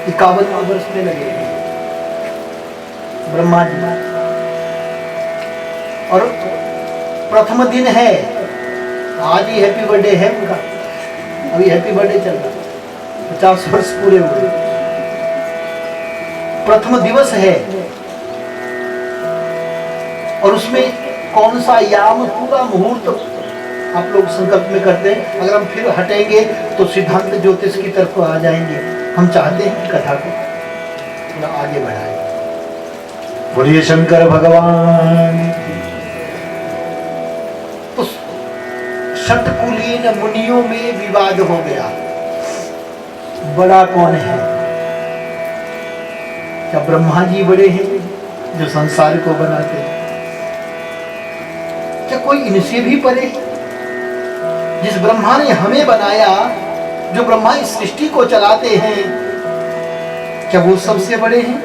51 वर्ष में लगे ब्रह्मा जी। और प्रथम दिन है, आज ही हैप्पी बर्थडे है उनका, अभी हैप्पी बर्थडे चल रहा, 50 वर्ष पूरे हुए, प्रथम दिवस है। और उसमें कौन सा याम, पूरा मुहूर्त आप लोग संकल्प में करते हैं। अगर हम फिर हटेंगे तो सिद्धांत ज्योतिष की तरफ आ जाएंगे। हम चाहते हैं कि कथा को थोड़ा आगे बढ़ाएं। बोलिए शंकर भगवान। तो षटकुलीन मुनियों में विवाद हो गया, बड़ा कौन है? क्या ब्रह्मा जी बड़े हैं जो संसार को बनाते हैं? क्या कोई इनसे भी परे? जिस ब्रह्मा ने हमें बनाया, जो ब्रह्मा इस सृष्टि को चलाते हैं, क्या वो सबसे बड़े हैं?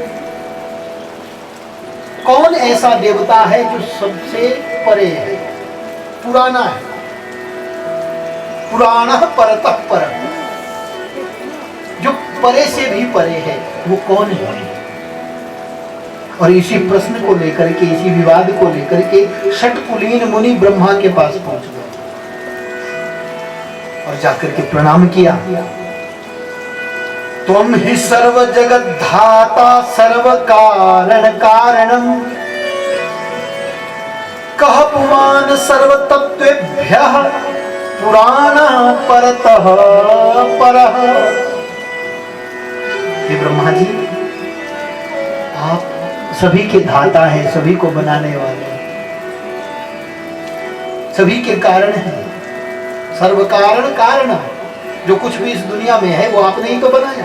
कौन ऐसा देवता है जो सबसे परे है, पुराना है? पुराणः परतः परः, जो परे से भी परे है, वो कौन है? और इसी प्रश्न को लेकर के, इसी विवाद को लेकर के षटकुलीन मुनि ब्रह्मा के पास पहुंच गए और जाकर के प्रणाम किया। त्वं हि सर्व जगत धाता सर्व कारण कारणम, कह पुमान सर्व तत्वेभ्यः पुराणः परतः परः। हे ब्रह्मा जी, आप सभी के धाता हैं, सभी को बनाने वाले हैं, सभी के कारण हैं, सर्व कारण कारण। जो कुछ भी इस दुनिया में है वो आपने ही तो बनाया,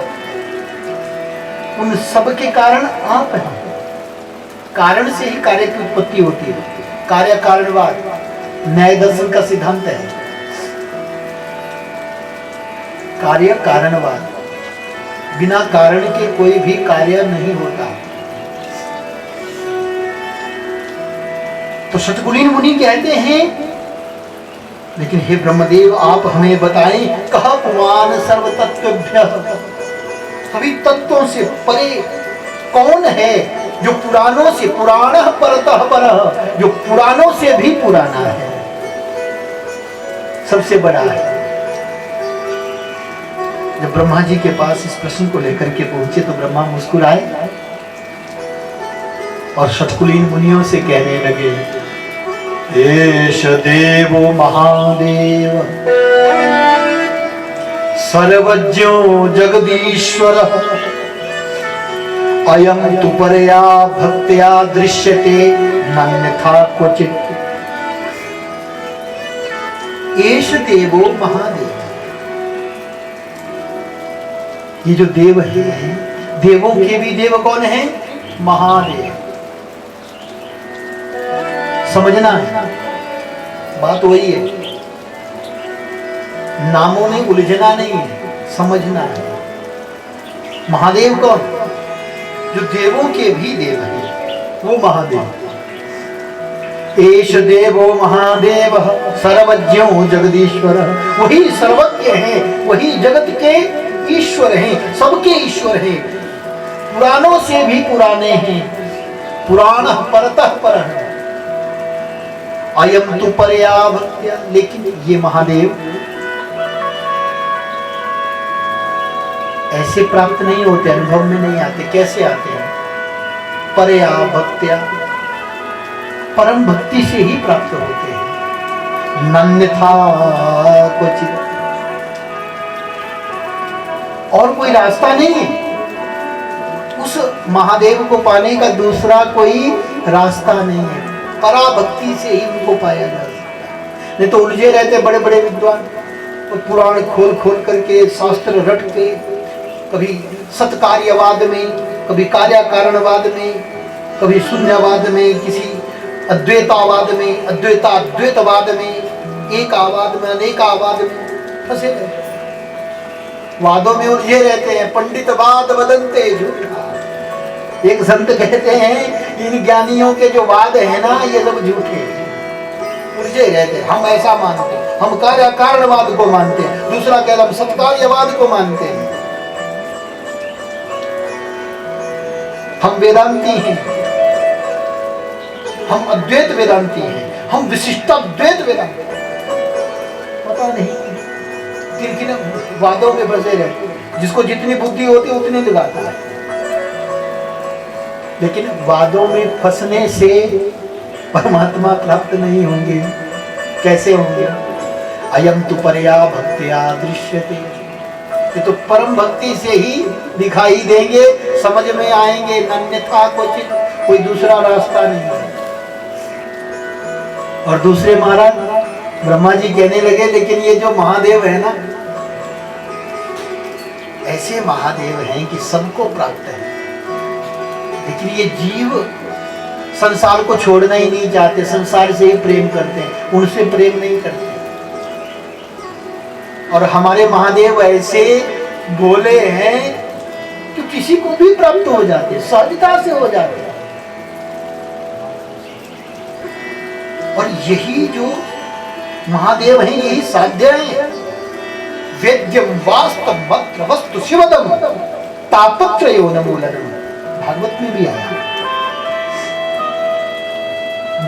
उन सब के कारण आप हैं। कारण से ही कार्य की उत्पत्ति होती है, कार्य कारणवाद न्याय दर्शन का सिद्धांत है। कार्य कारणवाद, बिना कारण के कोई भी कार्य नहीं होता। तो षटकुलीन मुनि कहते हैं, लेकिन हे ब्रह्मदेव आप हमें बताएं, कह पुमान सर्व तत्वेभ्यः, सभी तत्वों से परे कौन है जो पुराणों से, पुराणः परतः परः, जो पुराणों से भी पुराना है, सबसे बड़ा है। जब ब्रह्मा जी के पास इस प्रश्न को लेकर के पहुंचे तो ब्रह्मा मुस्कुराए और षटकुलीन मुनियों से कहने लगे, एष देवो महादेव सर्वज्ञो जगदीश्वर, अयं तु परया भक्त्या दृश्यते नान्यथा क्वचित्। एष देवो महादेव, ये जो देव है, देवों के भी देव कौन है? महादेव। समझना है, बात वही है, नामों में उलझना नहीं है, समझना है। महादेव कौन? जो देवों के भी देव है, वो महादेव। एष देवो महादेव सर्वज्ञो जगदीश्वर, वही सर्वज्ञ है, वही जगत के ईश्वर हैं, सबके ईश्वर हैं, पुराणों से भी पुराने हैं, पुराणः परतः परः। अयं तु परया भक्त्या, लेकिन ये महादेव ऐसे प्राप्त नहीं होते, अनुभव में नहीं आते। कैसे आते हैं? परया भक्त्या, परम भक्ति से ही प्राप्त होते हैं, नान्यथा क्वचित्। और कोई रास्ता नहीं है, उस महादेव को पाने का दूसरा कोई रास्ता नहीं है। पराभक्ति से ही उनको पाया जा सकता है। नहीं तो उलझे रहते बड़े बड़े विद्वान, तो पुराण खोल खोल करके, शास्त्र रट के, कभी सत्कार्यवाद में, कभी कार्य कारणवाद में, कभी शून्यवाद में, किसी अद्वैतावाद में, अद्वैतवाद में, एकावाद में, अनेकावाद में फंसे रहते, वादों में उलझे रहते हैं। पंडितवाद वदन्ते झूठा। एक संत कहते हैं, इन ज्ञानियों के जो वाद है ना, ये सब झूठे उलझे रहते हैं। हम ऐसा मानते हैं, हम कार्य कारणवाद को मानते हैं, दूसरा कह रहा हम सत्कार्यवाद को मानते हैं। हम वेदांती हैं, हम अद्वैत वेदांती हैं, हम विशिष्टाद्वैत वेदांती। पता नहीं किन किन वादों में फंसे रहते, जिसको जितनी बुद्धि होती है उतनी लगाता है। लेकिन वादों में फंसने से परमात्मा प्राप्त नहीं होंगे। कैसे होंगे? अयम तु परया भक्त्या दृश्यते, ये तो परम भक्ति से ही दिखाई देंगे, समझ में आएंगे। अन्यथा क्वचित, कोई दूसरा रास्ता नहीं है। और दूसरे महाराज ब्रह्मा जी कहने लगे, लेकिन ये जो महादेव है ना, ऐसे महादेव हैं कि सबको प्राप्त है, लेकिन ये जीव संसार को छोड़ना ही नहीं चाहते, संसार से ही प्रेम करते हैं, उनसे प्रेम नहीं करते। और हमारे महादेव ऐसे भोले हैं कि किसी को भी प्राप्त हो जाते, सहजता से हो जाते। और यही जो महादेव हैं, यही साध्य हैं। वेद्यम वास्तव मत्र वस्तु शिवदम तापत्रयो न मूलनम, भागवत में भी आया।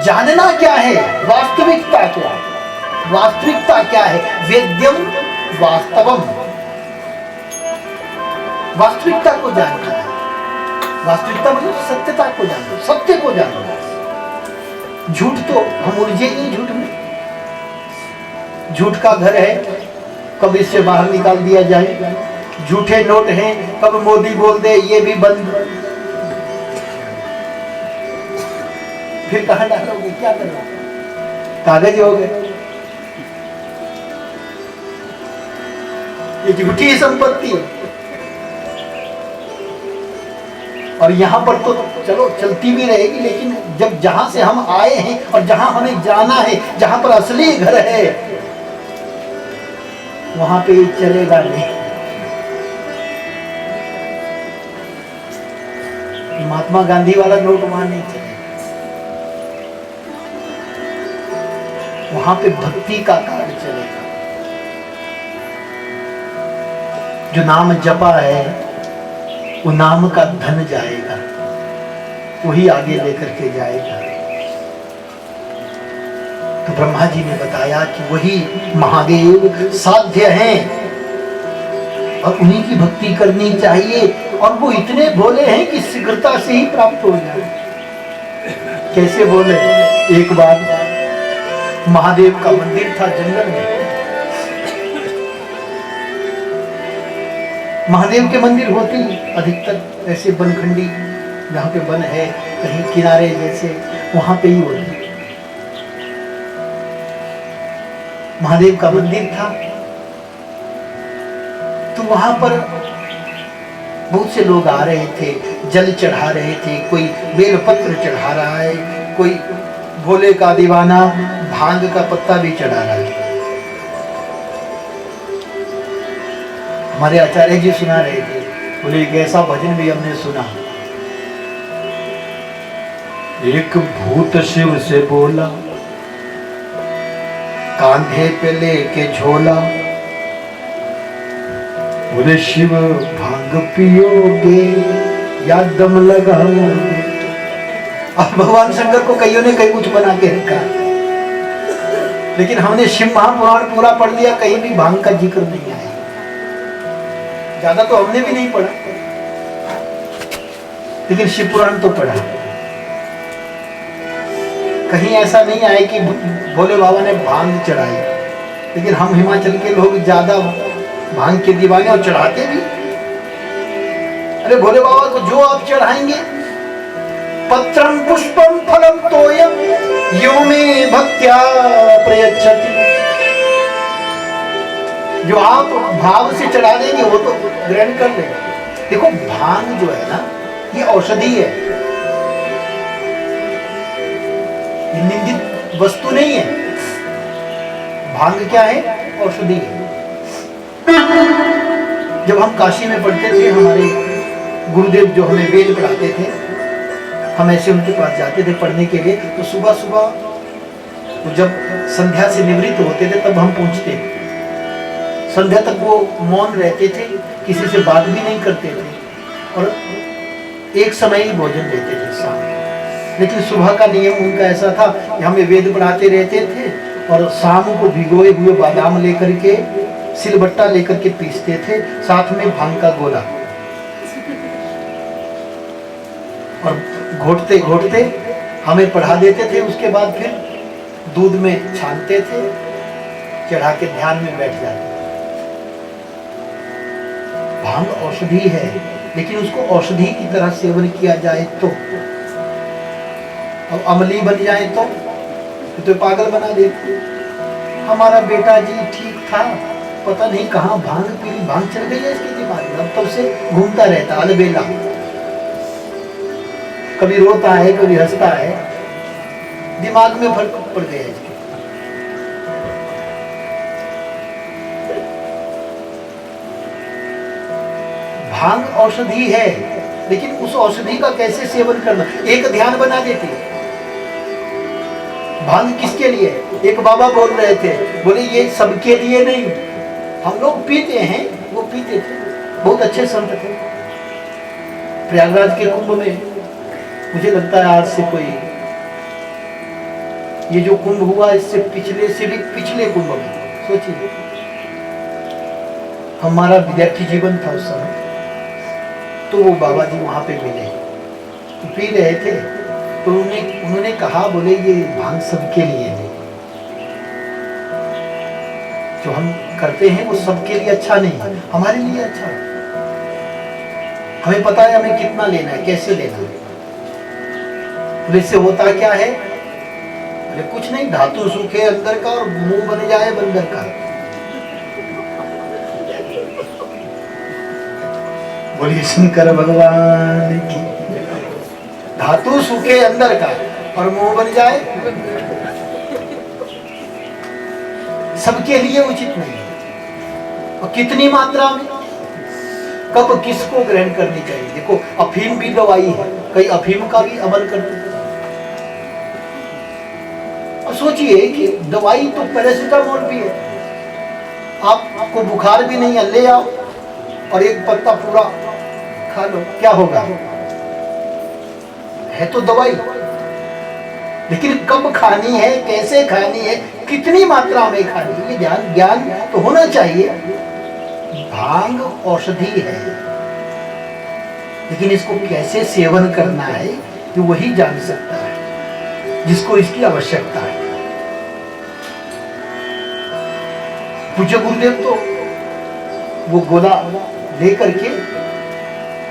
जानना क्या है, वास्तविकता क्या है, वास्तविकता क्या है? वेद्यम वास्तवम, वास्तविकता को जानना है। वास्तविकता मतलब सत्यता को जानना, सत्य को जानना। झूठ तो हम उलझे नहीं झूठ में। झूठ का घर है, कब इससे बाहर निकाल दिया जाए। झूठे नोट हैं, कब मोदी बोल दे ये भी बंद। फिर कहां डालोगे, क्या करोगे? कागज हो गए, ये झूठी संपत्ति है। और यहां पर तो चलो चलती भी रहेगी, लेकिन जब जहां से हम आए हैं और जहां हमें जाना है, जहां पर असली घर है, वहां पे ये चलेगा नहीं। महात्मा गांधी वाला नोट वहां नहीं चलेगा। वहां पे भक्ति का कार्य चलेगा। जो नाम जपा है, वो नाम का धन जाएगा, वही आगे लेकर के जाएगा। तो ब्रह्मा जी ने बताया कि वही महादेव साध्य हैं और उन्हीं की भक्ति करनी चाहिए। और वो इतने भोले हैं कि शीघ्रता से ही प्राप्त हो जाए। कैसे बोले? एक बार महादेव का मंदिर था जंगल में। महादेव के मंदिर होते अधिकतर ऐसे बनखंडी, जहाँ पे वन है, कहीं किनारे जैसे, वहां पे ही होते। महादेव का मंदिर था, तो वहां पर बहुत से लोग आ रहे थे, जल चढ़ा रहे थे, कोई बेलपत्र चढ़ा रहा है, कोई भोले का दीवाना भांग का पत्ता भी चढ़ा रहा है। हमारे आचार्य जी सुना रहे थे, बोले एक ऐसा भजन भी हमने सुना। एक भूत शिव से बोला, कांधे पे लेके झोला, बोले शिव भांग पियोगे या दम लगाओगे। अब भगवान शंकर को कईयों ने कई कुछ बना के रखा, लेकिन हमने शिव महापुराण पूरा पढ़ लिया, कहीं भी भांग का जिक्र नहीं आया। ज्यादा तो हमने भी नहीं पढ़ा, लेकिन शिव पुराण तो पढ़ा। कहीं ऐसा नहीं आया कि भोले बाबा ने भांग चढ़ाई, लेकिन हम हिमाचल के लोग ज्यादा भांग के दीवाने और चढ़ाते भी। अरे भोले बाबा को जो आप चढ़ाएंगे, पत्रम पुष्पम फलम तोयम यो में भक्त्या प्रयच्छति, जो आप भाव से चढ़ा देंगे वो तो ग्रहण कर लेंगे। देखो भांग जो है ना, ये औषधि है, ये निंदित वस्तु नहीं है। भांग क्या है? औषधि है। जब हम काशी में पढ़ते थे, हमारे गुरुदेव जो हमें वेद पढ़ाते थे, हम ऐसे उनके पास जाते थे पढ़ने के लिए। तो सुबह सुबह तो जब संध्या से निवृत्त होते थे तब हम पहुंचते थे। संध्या तक वो मौन रहते थे, किसी से बात भी नहीं करते थे। और एक समय ही भोजन लेते थे शाम को। लेकिन सुबह का नियम उनका ऐसा था कि हमें वेद पढ़ाते रहते थे और शाम को भिगोए हुए बादाम लेकर के सिलबट्टा लेकर के पीसते थे, साथ में भांग का गोला, और घोटते घोटते हमें पढ़ा देते थे। उसके बाद फिर दूध में छानते थे, चढ़ा के ध्यान में बैठ जाते थे। भांग औषधि है, लेकिन उसको औषधि की तरह सेवन किया जाए तो, अब अमली बन जाए तो पागल बना देती। हमारा बेटा जी ठीक था, पता नहीं कहाँ भांग पी, भांग चल गई है इसके दिमाग में, अब तब से घूमता रहता अलबेला, कभी रोता है कभी हंसता है, दिमाग में फर्क पड़ गया इसके। भांग औषधि है, लेकिन उस औषधि का कैसे सेवन करना, एक ध्यान बना देती है। भांग किसके लिए? एक बाबा बोल रहे थे, बोले ये सबके लिए नहीं, हम लोग पीते हैं, वो पीते थे, बहुत अच्छे संत थे। प्रयागराज के कुंभ में मुझे लगता है आज से कोई, ये जो कुंभ हुआ इससे पिछले से भी पिछले कुंभ में, सोचिए हमारा विद्यार्थी जीवन था उस समय, तो वो बाबा जी वहां पे मिले, तो पी रहे थे, तो उन्होंने कहा, बोले ये भांग सबके लिए है, जो हम करते हैं वो सबके लिए अच्छा नहीं है, हमारे लिए अच्छा है। हमें पता है हमें कितना लेना है, कैसे लेना है। वैसे होता क्या है, अरे कुछ नहीं, धातु सूखे अंदर का और मुंह बन जाए बंदर का। बोलिए शंकर भगवान की। धातु सूखे अंदर का और मुंह बन जाए, सबके लिए उचित नहीं है। और कितनी मात्रा में, कब किसको ग्रहण करनी चाहिए। देखो अफीम भी दवाई है, कई अफीम का भी अमल करते हैं। और सोचिए कि दवाई तो पैरासिटामोल भी है, आपको बुखार भी नहीं है, ले आओ और एक पत्ता पूरा खा लो, क्या होगा, है तो दवाई। लेकिन कब खानी है, कैसे खानी है, कितनी मात्रा में खानी है, ये ज्ञान तो होना चाहिए। भांग औषधि है, लेकिन इसको कैसे सेवन करना है कि वही जान सकता है जिसको इसकी आवश्यकता है। पूज्य गुरुदेव तो वो गोला लेकर के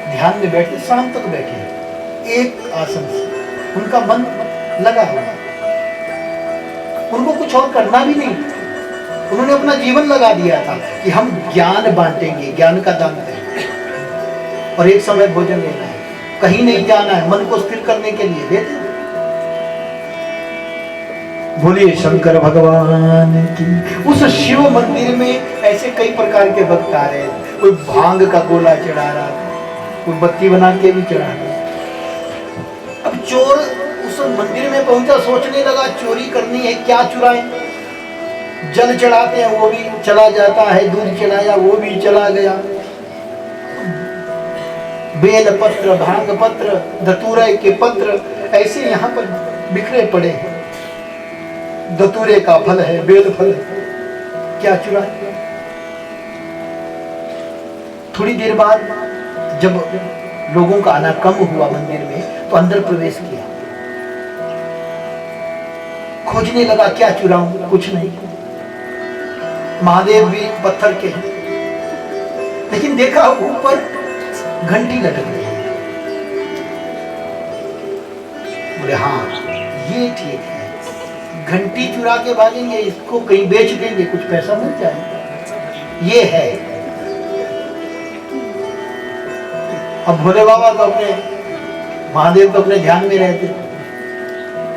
ध्यान में बैठे, शाम तक बैठे, एक आसन से उनका मन लगा हुआ, उनको कुछ और करना भी नहीं। उन्होंने अपना जीवन लगा दिया था कि हम ज्ञान बांटेंगे, ज्ञान का दान देंगे, और एक समय भोजन लेना है, कहीं नहीं जाना है, मन को स्थिर करने के लिए देते। बोलिए शंकर भगवान की। उस शिव मंदिर में ऐसे कई प्रकार के भक्त आ रहे थे, कोई भांग का गोला चढ़ा रहा था, कोई बत्ती बना के भी चढ़ा रहा। अब चोर उस मंदिर में पहुंचा, सोचने लगा चोरी करनी है, क्या चुराएं। जल चढ़ाते हैं वो भी चला जाता है, दूध चढ़ाया वो भी चला गया, बेल पत्र, भांग पत्र, धतूरे के पत्र ऐसे यहाँ पर बिखरे पड़े हैं। धतूरे का फल है, बेल फल है, क्या चुराए। थोड़ी देर बाद जब लोगों का आना कम हुआ मंदिर में, तो अंदर प्रवेश किया, खोजने लगा क्या चुराऊं, कुछ नहीं। महादेव भी पत्थर के हैं, लेकिन देखा ऊपर घंटी लटक रही है। बोले हाँ ये ठीक है, घंटी चुरा के भागेंगे, इसको कहीं बेच देंगे, कुछ पैसा मिल जाएगा, ये है। अब भोले बाबा तो अपने, महादेव तो अपने ध्यान में रहते,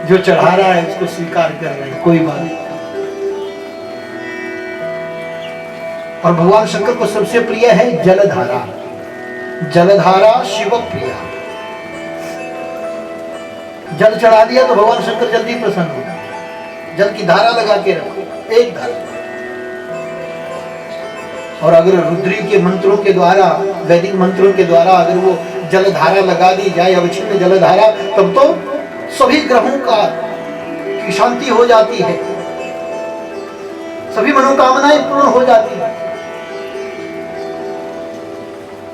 जो चढ़ा रहा है उसको स्वीकार कर रहे हैं, कोई बात नहीं। और भगवान शंकर को सबसे प्रिय है जलधारा, जलधारा शिव प्रिया। जल चढ़ा दिया तो भगवान शंकर जल्दी प्रसन्न हो, जल की धारा लगा के रखो, एक धारा। और अगर रुद्री के मंत्रों के द्वारा, वैदिक मंत्रों के द्वारा अगर वो जलधारा लगा दी जाए, अवच्छिन्न जलधारा, तब तो सभी ग्रहों की शांति हो जाती है, सभी मनोकामनाएं पूर्ण हो जाती है।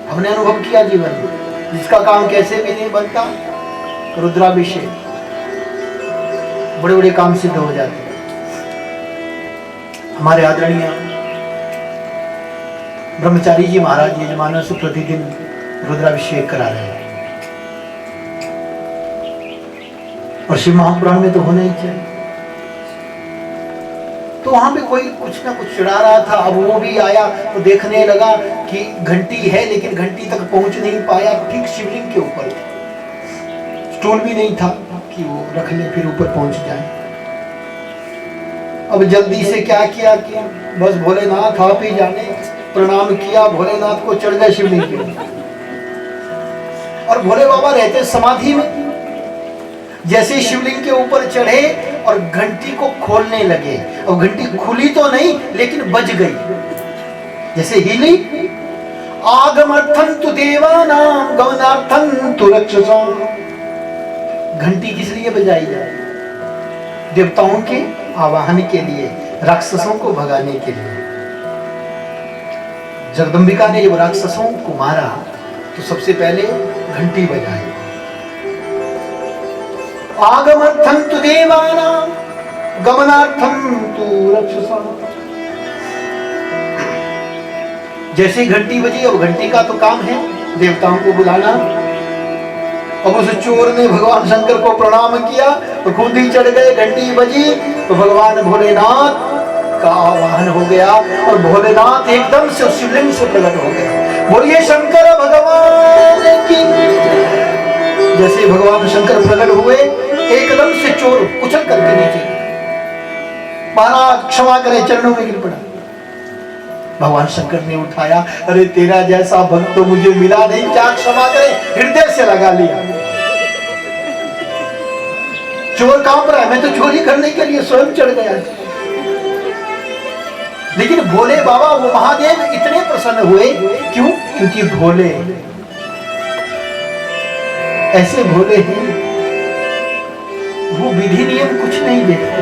हमने अनुभव किया जीवन में, जिसका काम कैसे भी नहीं बनता, रुद्राभिषेक, बड़े बड़े काम सिद्ध हो जाते हैं। हमारे आदरणीय ब्रह्मचारी जी महाराज यजमानों से प्रतिदिन रुद्राभिषेक करा रहे हैं, और शिव महापुराण में तो होना ही चाहिए। तो वहां पे कोई कुछ ना कुछ चढ़ा रहा था, अब वो भी आया तो देखने लगा कि घंटी है, लेकिन घंटी तक पहुंच नहीं पाया, ठीक शिवलिंग के ऊपर, स्टूल भी नहीं था कि वो रख ले फिर ऊपर पहुंच जाए। अब जल्दी से क्या किया कि बस भोलेनाथ आप ही जाने, प्रणाम किया, भोलेनाथ को चढ़ गए शिवलिंग के ऊपर। और भोले बाबा रहते समाधि में, जैसे शिवलिंग के ऊपर चढ़े और घंटी को खोलने लगे, और घंटी खुली तो नहीं लेकिन बज गई, जैसे हिली। आगमर्थं तु देवानां गमनार्थं तु रक्षसां। घंटी किस लिए बजाई जाए? देवताओं के आवाहन के लिए, राक्षसों को भगाने के लिए। जगदम्बिका ने जब राक्षसों को मारा तो सबसे पहले घंटी बजाई। आगमर्थं तु देवानां गमनार्थं तु रक्षसां। जैसे ही घंटी बजी, अब घंटी का तो काम है देवताओं को बुलाना। अब उस चोर ने भगवान शंकर को प्रणाम किया और खुद ही चढ़ गए, घंटी बजी तो भगवान भोलेनाथ का आवाहन हो गया, और भोलेनाथ एकदम से शिवलिंग से प्रकट हो गए। बोलिए शंकर भगवान की। जैसे भगवान शंकर प्रकट हुए, एकदम से चोर उछल करके नीचे, महाराज क्षमा करें, चरणों में गिर पड़ा। भगवान शंकर ने उठाया, अरे तेरा जैसा भक्त तो मुझे मिला नहीं, क्या क्षमा करे, हृदय से लगा लिया। चोर कांप रहा है, मैं तो चोरी करने के लिए स्वयं चढ़ गया। लेकिन भोले बाबा, वो महादेव इतने प्रसन्न हुए, क्यों? क्योंकि भोले ऐसे भोले हैं, वो विधि नियम कुछ नहीं देखते।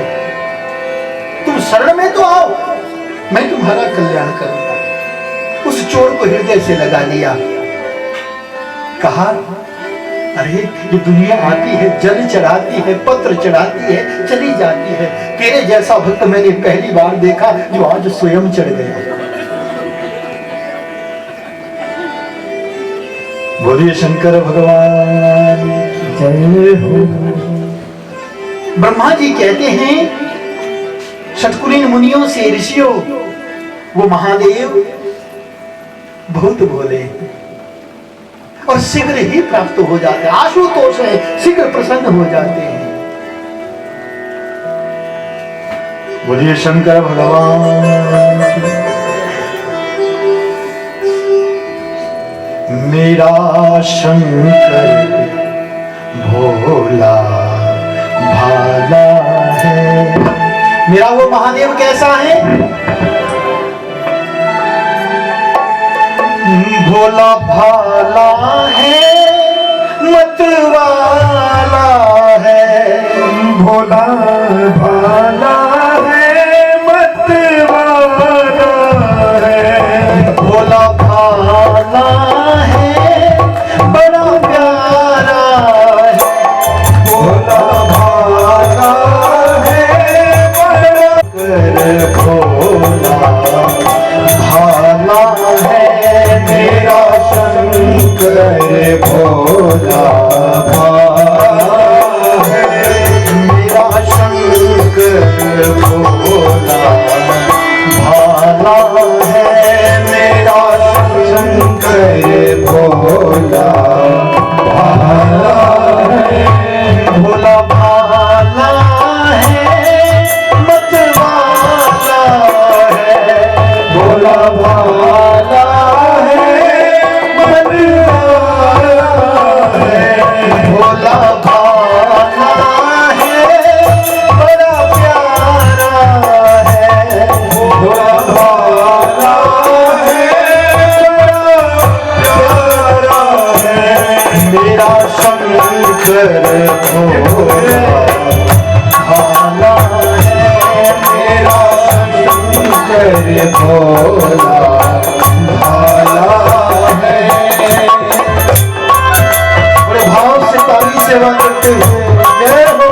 तुम शरण में तो आओ, मैं तुम्हारा कल्याण करूंगा। उस चोर को हृदय से लगा लिया, कहा अरे ये दुनिया आती है, जल चढ़ाती है, पत्र चढ़ाती है, चली जाती है। तेरे जैसा भक्त मैंने पहली बार देखा जो आज स्वयं चढ़ गया। बोलिए शंकर भगवान जय हो। ब्रह्मा जी कहते हैं षटकुलीन मुनियों से, ऋषियों, वो महादेव बहुत भोले और शीघ्र ही प्राप्त हो जाते हैं। आशुतोष है, शीघ्र प्रसन्न हो जाते हैं। बोलिए शंकर भगवान। मेरा शंकर भोला भाला है। मेरा वो महादेव कैसा है? भोला भाला है, मतवाला है। भोला भाला है, मतवाला है। भोला भाला है, बड़ा प्यारा है। भोला भाला है, बड़ा कर भोला भाला है। मेरा शंकर भोला भाला है। मेरा शंकर भोला भाला है। मेरा शंकर भोला भाला है। भोला भाला है, मतवाला है। भोला भाला है, मतवाला है। भोला भाला है, बड़ा प्यारा है। भोला भाला है, बड़ा प्यारा है। भोला भाला है मेरा शंकर भोला भाला है। बड़े भाव से ताली सेवा करते हुए जय हो।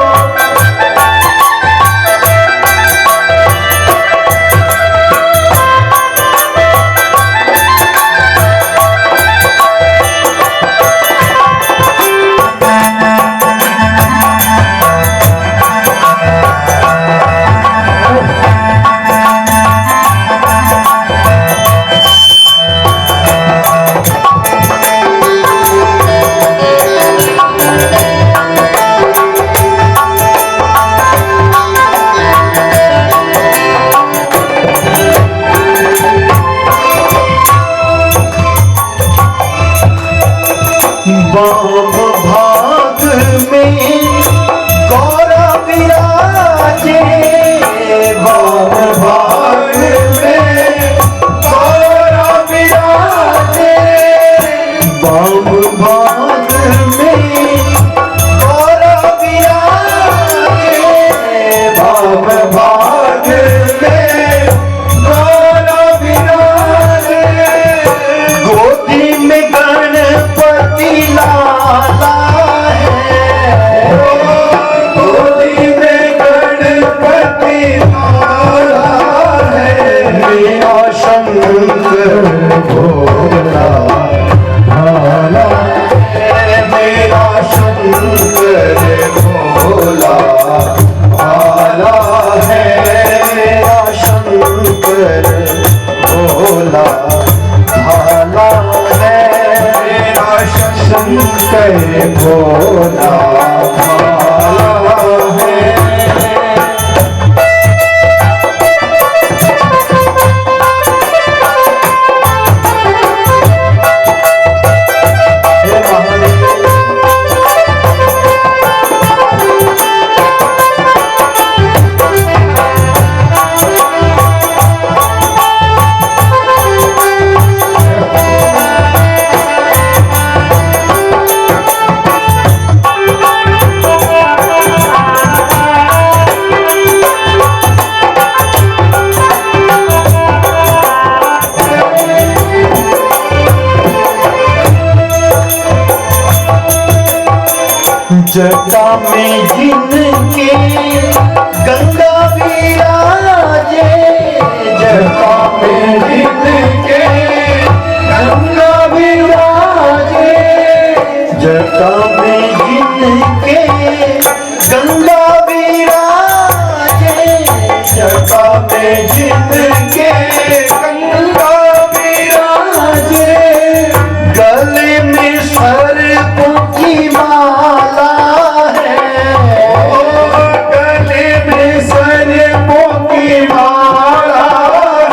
वाम भाग में गौरा विराजे, वाम भाग में गौरा विराजे, वाम भाग में गौरा विराजे, वाम भाग में गौरा विराजे। गोदी में गणपति लाला है, गोदी में गणपति लाला है मेरा शंकर भोला भाला है मेरा शंकर भोला भाला है मेरा शंकर भोला भाला है मेरा शंकर भोला भाला है। जटा में जिनके गंगा विराजे, जटा में जिनके गंगा विराजे, जटा में जिनके गंगा विराजे, जटा में जिनके गंगा विराजे। गले में सर्पों की माला है, गले में सर्पों की माला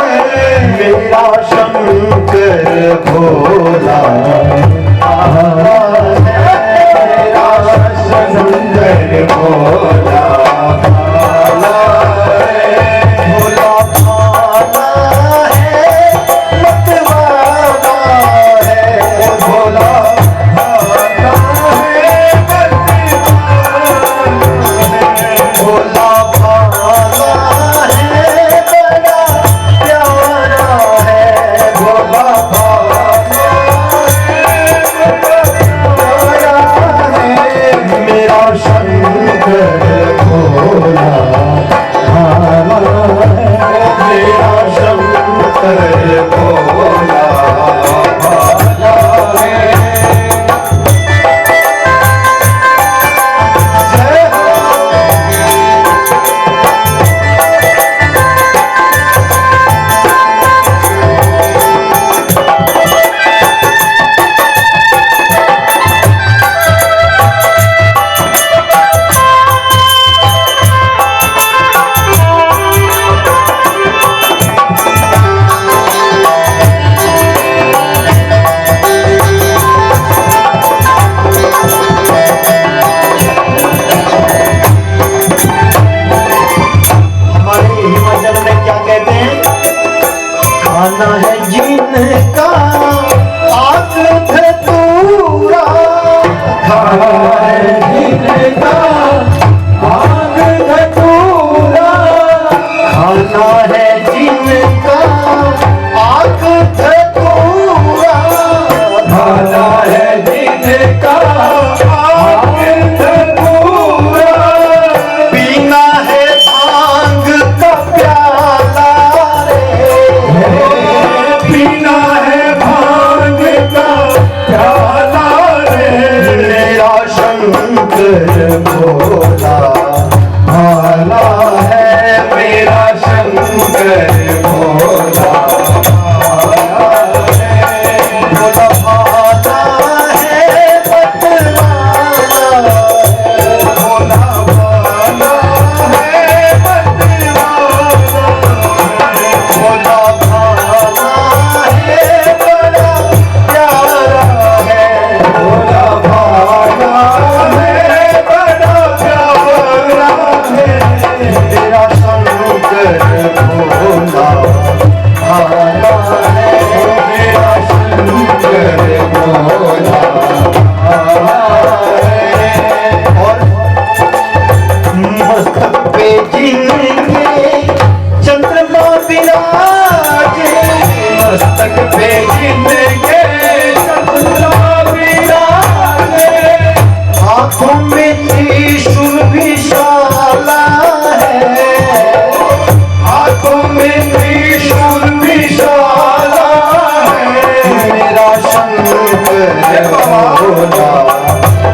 है मेरा शंकर भोला भाला है मेरा शंकर भोला भाला है भोला भाला है मतवाला है भोला भाला है भोला भाला है बड़ा प्यारा है भोला भाला है भोला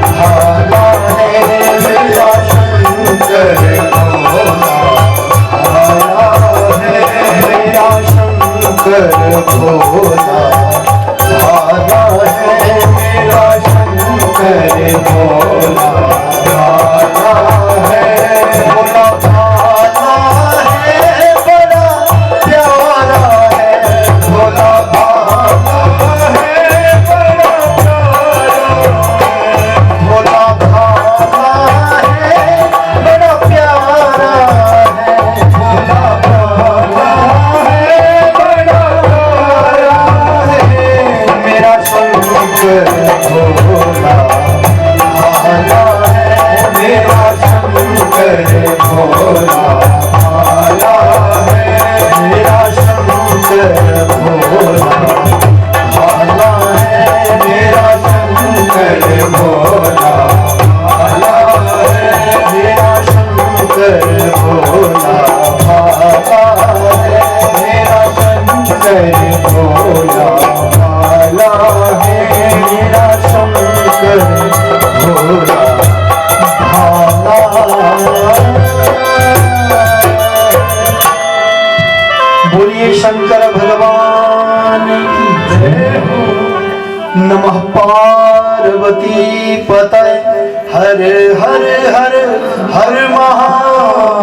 भाला है मेरा शंकर भोला भाला है मेरा शंकर भोला भाला है मेरा शंकर भोला भाला है भोला भाला है बड़ा प्यारा है भोला भाला है बड़ा प्यारा है भोला भाला है बड़ा प्यारा है मेरा शंकर भोला भाला है मेरा शंकर भोला भाला है मेरा शंकर भोला भाला है मेरा शंकर भोला भाला है मेरा शंकर भोला भाला है मेरा शंकर भोला भाला है मेरा शंकर भोला बोलिए शंकर भगवान की जय हो। नमः पार्वती पतय हर हर हर हर महादेव।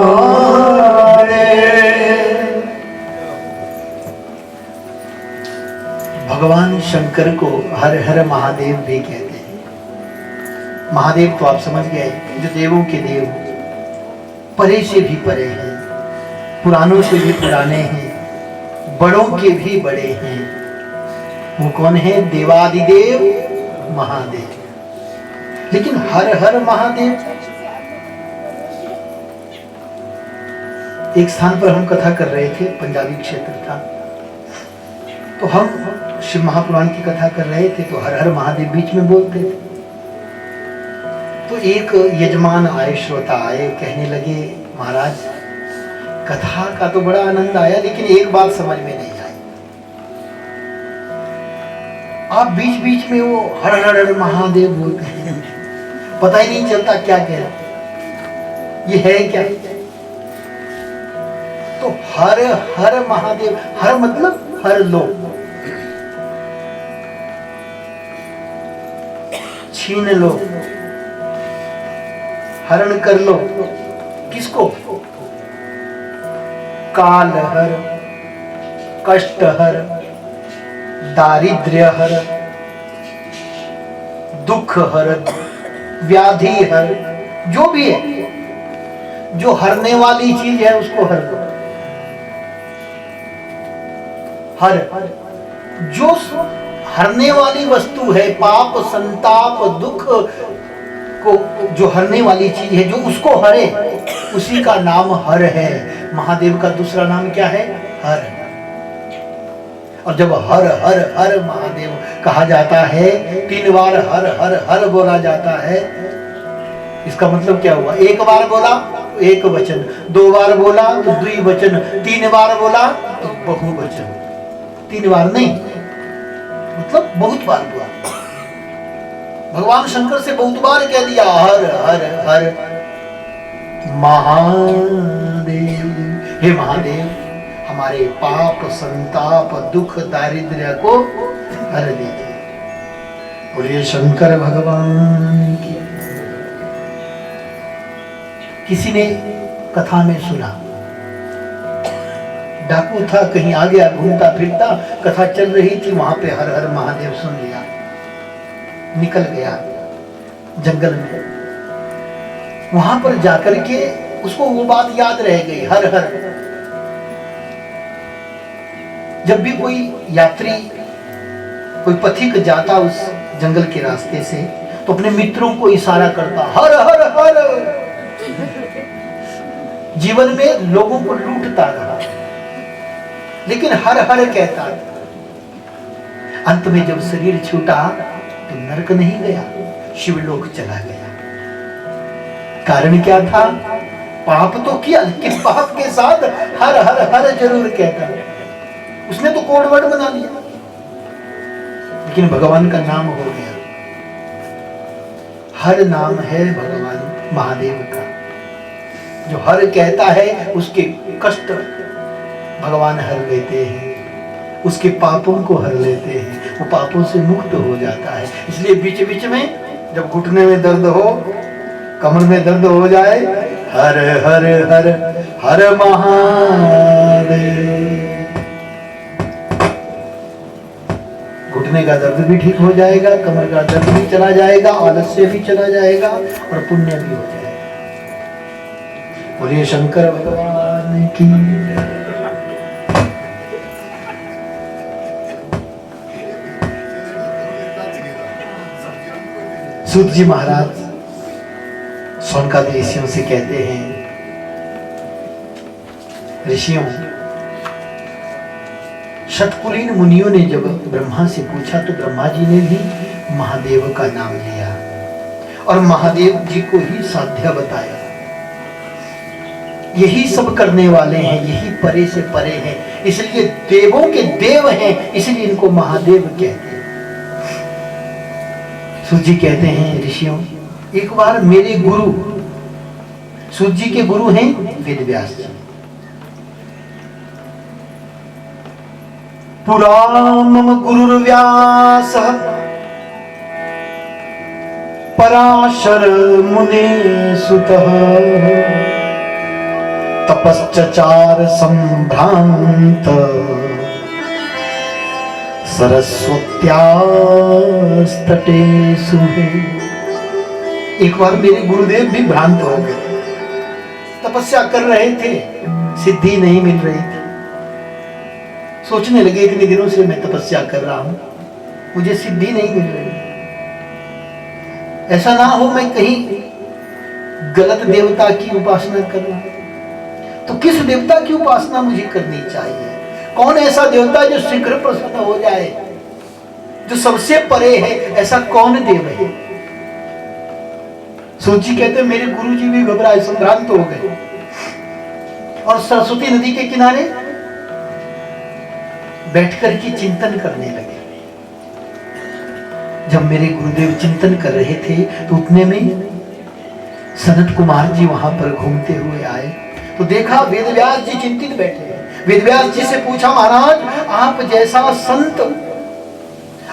भगवान शंकर को हर हर महादेव भी कहते हैं। महादेव तो आप समझ गए, जो देवों के देव, परे से भी परे हैं, पुरानों से भी पुराने हैं, बड़ों के भी बड़े हैं। वो कौन है? देवादिदेव महादेव। लेकिन हर हर महादेव, एक स्थान पर हम कथा कर रहे थे, पंजाबी क्षेत्र था, तो हम शिव महापुराण की कथा कर रहे थे, तो हर हर महादेव बीच में बोलते थे। तो एक यजमान आए, श्रोता आए, कहने लगे महाराज कथा का तो बड़ा आनंद आया, लेकिन एक बात समझ में नहीं आई। आप बीच बीच में वो हर हर महादेव बोलते हैं, पता ही नहीं चलता क्या कह रहे, ये है क्या? तो हर हर महादेव, हर मतलब हर लो, छीन लो, हरण कर लो। किसको? काल हर, कष्ट हर, दारिद्र्य हर, दुख हर, व्याधि हर, जो भी है, जो हरने वाली चीज है उसको हर दो। हर, जो हरने वाली वस्तु है, पाप संताप दुख को जो हरने वाली चीज है, जो उसको हरे, उसी का नाम हर है। महादेव का दूसरा नाम क्या है? हर। और जब हर हर हर महादेव कहा जाता है, 3 बार हर हर हर बोला जाता है, इसका मतलब क्या हुआ? एक बार बोला तो एक वचन, 2 बार बोला तो द्विवचन, 3 बार बोला तो बहुवचन। 3 बार नहीं, मतलब बहुत बार हुआ। भगवान शंकर से बहुत बार कह दिया हर हर हर महादेव। हे महादेव, हमारे पाप संताप दुख दारिद्र्य को हर दीजिए। बोलिए शंकर भगवान की। किसी ने कथा में सुना, डाकू था, कहीं आ गया घूमता फिरता, कथा चल रही थी, वहां पे हर हर महादेव सुन लिया, निकल गया जंगल में। वहां पर जाकर के उसको वो बात याद रह गई, हर हर। जब भी कोई यात्री, कोई पथिक जाता उस जंगल के रास्ते से, तो अपने मित्रों को इशारा करता, हर हर हर। जीवन में लोगों को लूटता रहा, लेकिन हर हर कहता। अंत में जब शरीर छूटा तो नरक नहीं गया, शिवलोक चला गया। कारण क्या था? पाप तो किया, लेकिन पाप के साथ हर हर हर जरूर कहता। उसने तो कोड वर्ड बना लिया। लेकिन भगवान का नाम हो गया। हर नाम है भगवान महादेव का। जो हर कहता है उसके कष्ट भगवान हर लेते हैं, उसके पापों को हर लेते हैं, वो पापों से मुक्त हो जाता है। इसलिए बीच बीच में जब घुटने में दर्द हो, कमर में दर्द हो जाए, हर हर हर हर महादेव, घुटने का दर्द भी ठीक हो जाएगा, कमर का दर्द भी चला जाएगा, आलस्य भी चला जाएगा और पुण्य भी हो जाएगा। बोलिए शंकर भगवान की। सूत जी महाराज सौनकादि ऋषियों से कहते हैं, ऋषियों, शतकुलीन मुनियों ने जब ब्रह्मा से पूछा तो ब्रह्मा जी ने भी महादेव का नाम लिया और महादेव जी को ही साध्य बताया। यही सब करने वाले हैं, यही परे से परे हैं, इसलिए देवों के देव हैं, इसलिए इनको महादेव कहते हैं। सूत जी कहते हैं, ऋषियों, एक बार मेरे गुरु, सूत जी के गुरु हैं वेद व्यास जी, पुरा मम गुरुर्व्यास पराशर मुने सुतः तपश्चचार संभ्रांत सरस्वत्यास्तटे सुहे। एक बार मेरे गुरुदेव भी भ्रांत हो गए, तपस्या कर रहे थे, सिद्धि नहीं मिल रही थी। सोचने लगे इतने दिनों से मैं तपस्या कर रहा हूं, मुझे सिद्धि नहीं मिल रही, ऐसा ना हो मैं कहीं गलत देवता की उपासना कर रहा हूं। तो किस देवता की उपासना मुझे करनी चाहिए? कौन ऐसा देवता जो शीघ्र प्रसन्न हो जाए, जो सबसे परे है, ऐसा कौन देव है? सूत जी कहते मेरे गुरु जी भी घबराए, संभ्रांत हो गए और सरस्वती नदी के किनारे बैठकर के चिंतन करने लगे। जब मेरे गुरुदेव चिंतन कर रहे थे तो उतने में सनत कुमार जी वहां पर घूमते हुए आए तो देखा वेदव्यास जी चिंतित बैठे हैं। वेदव्यास जी से पूछा, महाराज आप जैसा संत,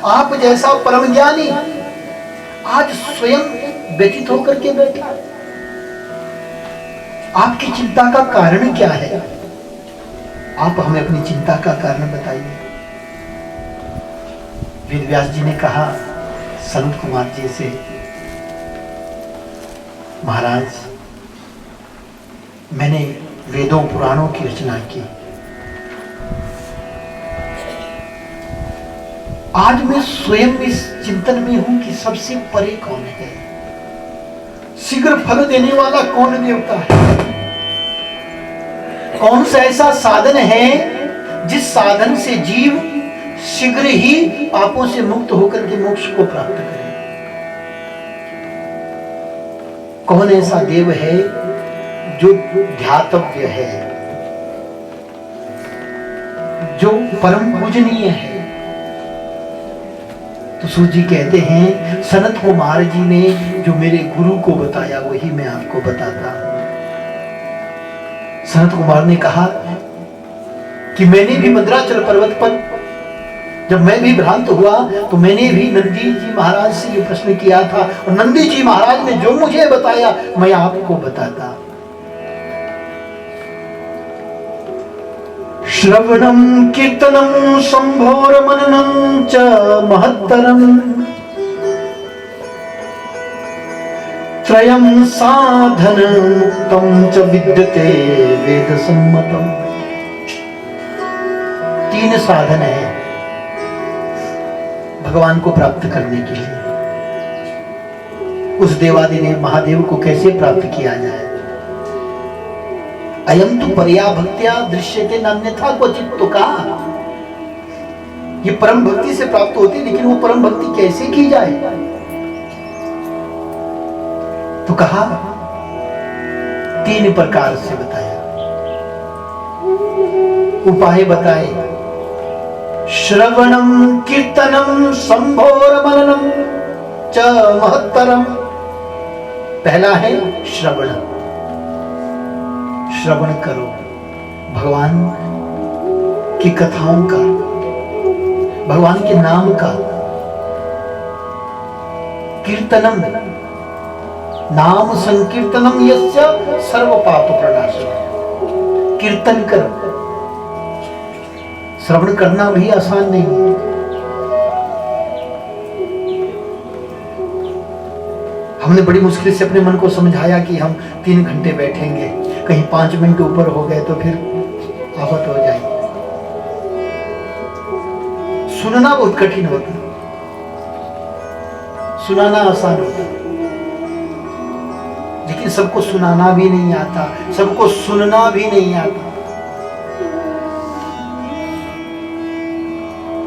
आप जैसा परम ज्ञानी आज स्वयं व्यतीत होकर के बैठा, आपकी चिंता का कारण क्या है? आप हमें अपनी चिंता का कारण बताइए। वेदव्यास जी ने कहा सनत कुमार जी से, महाराज मैंने वेदों पुराणों की रचना की, आज मैं स्वयं इस चिंतन में हूं कि सबसे परे कौन है, शीघ्र फल देने वाला कौन देवता है, कौन सा ऐसा साधन है जिस साधन से जीव शीघ्र ही पापों से मुक्त होकर के मोक्ष को प्राप्त करे। कौन ऐसा देव है जो ध्यातव्य है, जो परम पूजनीय है? तो सूत जी कहते हैं सनत कुमार जी ने जो मेरे गुरु को बताया वही मैं आपको बताता हूं। सनत कुमार ने कहा कि मैंने भी मद्राचल पर्वत पर जब मैं भी भ्रांत हुआ तो मैंने भी नंदी जी महाराज से ये प्रश्न किया था और नंदी जी महाराज ने जो मुझे बताया मैं आपको बताता। श्रवणं कीर्तनं शंभोर मननं च महत्तरम् त्रयं साधनमुक्तं च विद्यते वेद सम्मतम्। तीन साधन है भगवान को प्राप्त करने के लिए। उस देवादिदेव महादेव को कैसे प्राप्त किया जाए? अयम तो परया भक्त्या दृश्यते नान्यथा क्वचित्। तो कहा ये परम भक्ति से प्राप्त होती, लेकिन वो परम भक्ति कैसे की जाए? तो कहा तीन प्रकार से बताया, उपाय बताए, श्रवणम कीर्तनम संभोर मननम च महत्तरम। पहला है श्रवण, श्रवण करो भगवान की कथाओं का, भगवान के नाम का। कीर्तनम, नाम संकीर्तनम यस्य सर्व पाप प्रणाशनम। कीर्तन करो। श्रवण करना भी आसान नहीं है। हमने बड़ी मुश्किल से अपने मन को समझाया कि हम 3 घंटे बैठेंगे, कहीं 5 मिनट ऊपर हो गए तो फिर आफत हो जाएगी। सुनना बहुत कठिन होता है, सुनाना आसान होता है, लेकिन सबको सुनाना भी नहीं आता, सबको सुनना भी नहीं आता।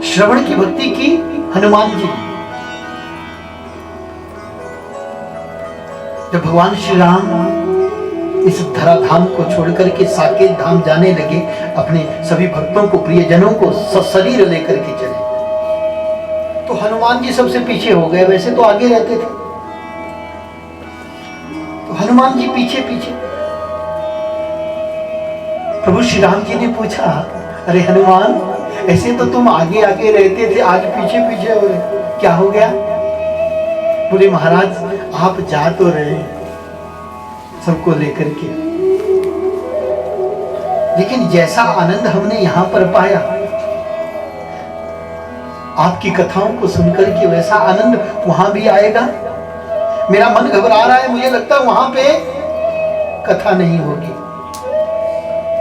श्रवण की भक्ति की हनुमान जी, जब भगवान श्री राम इस धराधाम को छोड़कर के साकेत धाम जाने लगे, अपने सभी भक्तों को, प्रियजनों को सशरीर लेकर के चले, तो हनुमान जी सबसे पीछे हो गए। वैसे तो आगे रहते थे, तो हनुमान जी पीछे पीछे। प्रभु श्री राम जी ने पूछा, अरे हनुमान, ऐसे तो तुम आगे आगे रहते थे, आज पीछे पीछे हो रहे, क्या हो गया? बोले महाराज, आप जा तो रहे सबको लेकर के, लेकिन जैसा आनंद हमने यहां पर पाया आपकी कथाओं को सुनकर के, वैसा आनंद वहां भी आएगा। मेरा मन घबरा रहा है, मुझे लगता है वहां पे कथा नहीं होगी।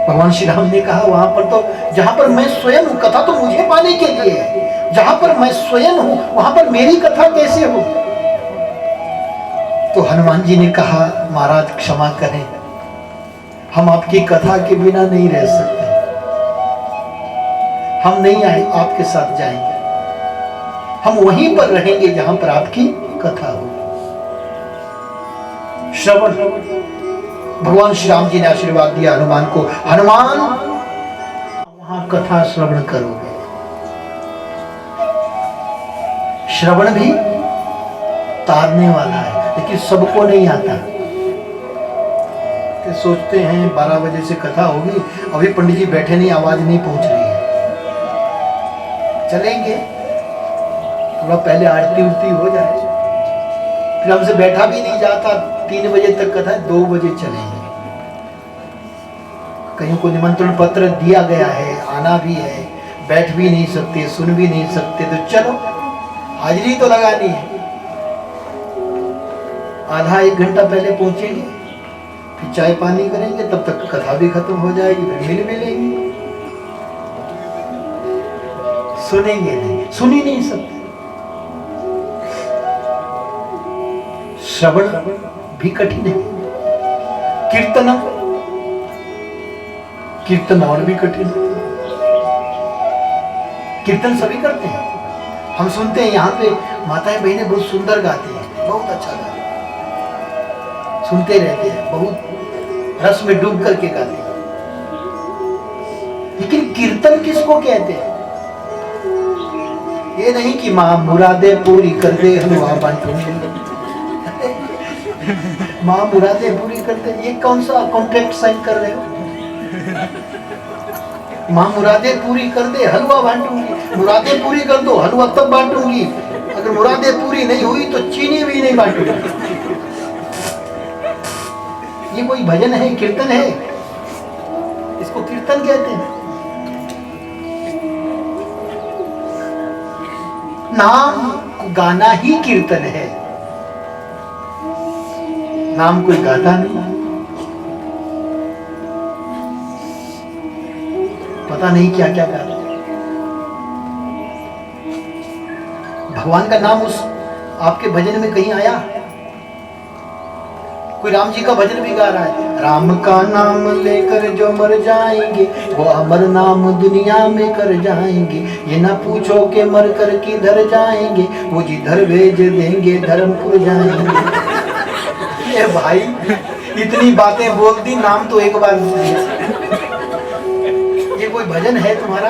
भगवान श्री राम ने कहा, वहां पर तो, जहां पर मैं स्वयं हूं, कथा तो मुझे पाने के लिए है, जहां पर मैं स्वयं हूं वहां पर मेरी कथा कैसे हो? तो हनुमान जी ने कहा, महाराज क्षमा करें, हम आपकी कथा के बिना नहीं रह सकते, हम नहीं आए, आपके साथ जाएंगे, हम वहीं पर रहेंगे जहां पर आपकी कथा हो। श्रवण, भगवान श्री राम जी ने आशीर्वाद दिया हनुमान को, हनुमान वहां कथा श्रवण करोगे। श्रवण भी तारने वाला है, लेकिन सबको नहीं आता। तो सोचते हैं 12 बजे से कथा होगी, अभी पंडित जी बैठे नहीं, आवाज नहीं पहुंच रही है, चलेंगे थोड़ा पहले आरती उरती हो जाए, फिर हमसे बैठा भी नहीं जाता। 3 बजे तक कथा है, 2 बजे चलेंगे। कहीं को निमंत्रण पत्र दिया गया है, आना भी है, बैठ भी नहीं सकते, सुन भी नहीं सकते, तो चलो हाजिरी तो लगानी है। आधा 1 घंटा पहले पहुंचेंगे, फिर चाय पानी करेंगे, तब तक कथा भी खत्म हो जाएगी, फिर मिल भी लेंगे। सुनेंगे नहीं, सुन ही नहीं सकते। श्रवण भी कठिन है, कीर्तन, कीर्तन और भी कठिन है। कीर्तन सभी करते हैं, हम सुनते हैं, यहाँ पे माताएं बहनें बहुत सुंदर गाती हैं, बहुत अच्छा गाती हैं, सुनते रहते हैं, बहुत रस में डूब करके गाते हैं। लेकिन कीर्तन किसको कहते हैं? ये नहीं कि माँ मुरादे पूरी कर दे, हलवा बांटूंगी, माँ मुरादे पूरी कर दे, ये कौन सा कॉन्ट्रैक्ट साइन कर रहे हो? माँ मुरादे पूरी कर दे, हलवा बांटूंगी, मुरादे पूरी कर दो, हलवा तब बांटूंगी, अगर मुरादे पूरी नहीं हुई तो चीनी भी नहीं बांटूंगी। ये कोई भजन है, कीर्तन है? इसको कीर्तन कहते हैं। नाम गाना ही कीर्तन है, नाम कोई गाता नहीं, पता नहीं क्या क्या गाता। भगवान का नाम उस आपके भजन में कहीं आया? कोई राम जी का भजन भी गा रहा है, राम का नाम लेकर जो मर जाएंगे वो अमर नाम दुनिया में कर जाएंगे, ये ना पूछो के मर कर किधर जाएंगे, वो जिधर भेज देंगे धर्मपुर जाएंगे। ये भाई इतनी बातें बोल दी, नाम तो एक बार। ये कोई भजन है तुम्हारा?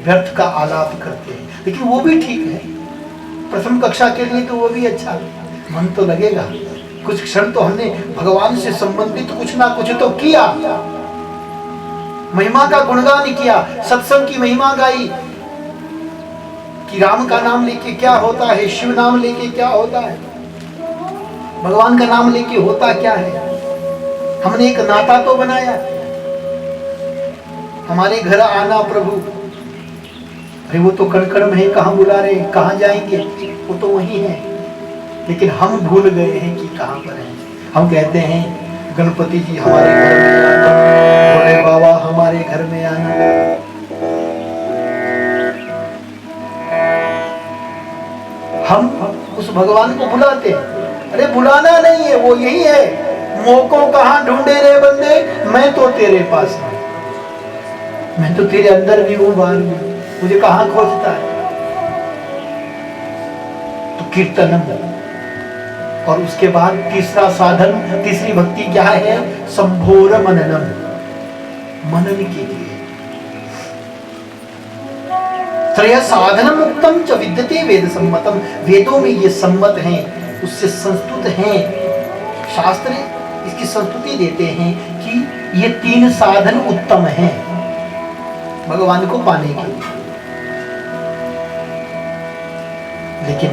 व्यर्थ का आलाप करते हैं, लेकिन वो भी ठीक है। प्रथम कक्षा के लिए तो वो भी अच्छा है, मन तो लगेगा। कुछ क्षण तो हमने भगवान से संबंधित कुछ ना कुछ तो किया, महिमा का गुणगान किया, सत्संग की महिमा गाई कि राम का नाम लेके क्या होता है, शिव नाम लेके क्या होता है, भगवान का नाम लेके होता क्या है। हमने एक नाता तो बनाया, हमारे घर आना प्रभु, अरे वो तो कण कण में है, कहाँ बुला रहे हैं, कहाँ जाएंगे, वो तो वही है। लेकिन हम भूल गए हैं कि कहाँ पर हैं। हम कहते हैं गणपति जी हमारे घर में आना, भोले बाबा हमारे घर में आना। हम उस भगवान को बुलाते हैं। अरे बुलाना नहीं है, वो यही है, मोको कहाँ ढूंढे रे बंदे, मैं तो तेरे पास हूं, मैं तो तेरे अंदर भी हूं, बाहर भी, मुझे कहाँ खोजता है। तो कीर्तनम, और उसके बाद तीसरा साधन, तीसरी भक्ति क्या है, संभोर मननम, मनन कीजिए। त्रय साधनम उत्तम च विद्यते वेद सम्मतम, वेदों में ये सम्मत हैं, उससे संस्तुत हैं, शास्त्र इसकी संस्तुति देते हैं कि ये 3 साधन उत्तम हैं भगवान को पाने के लिए। लेकिन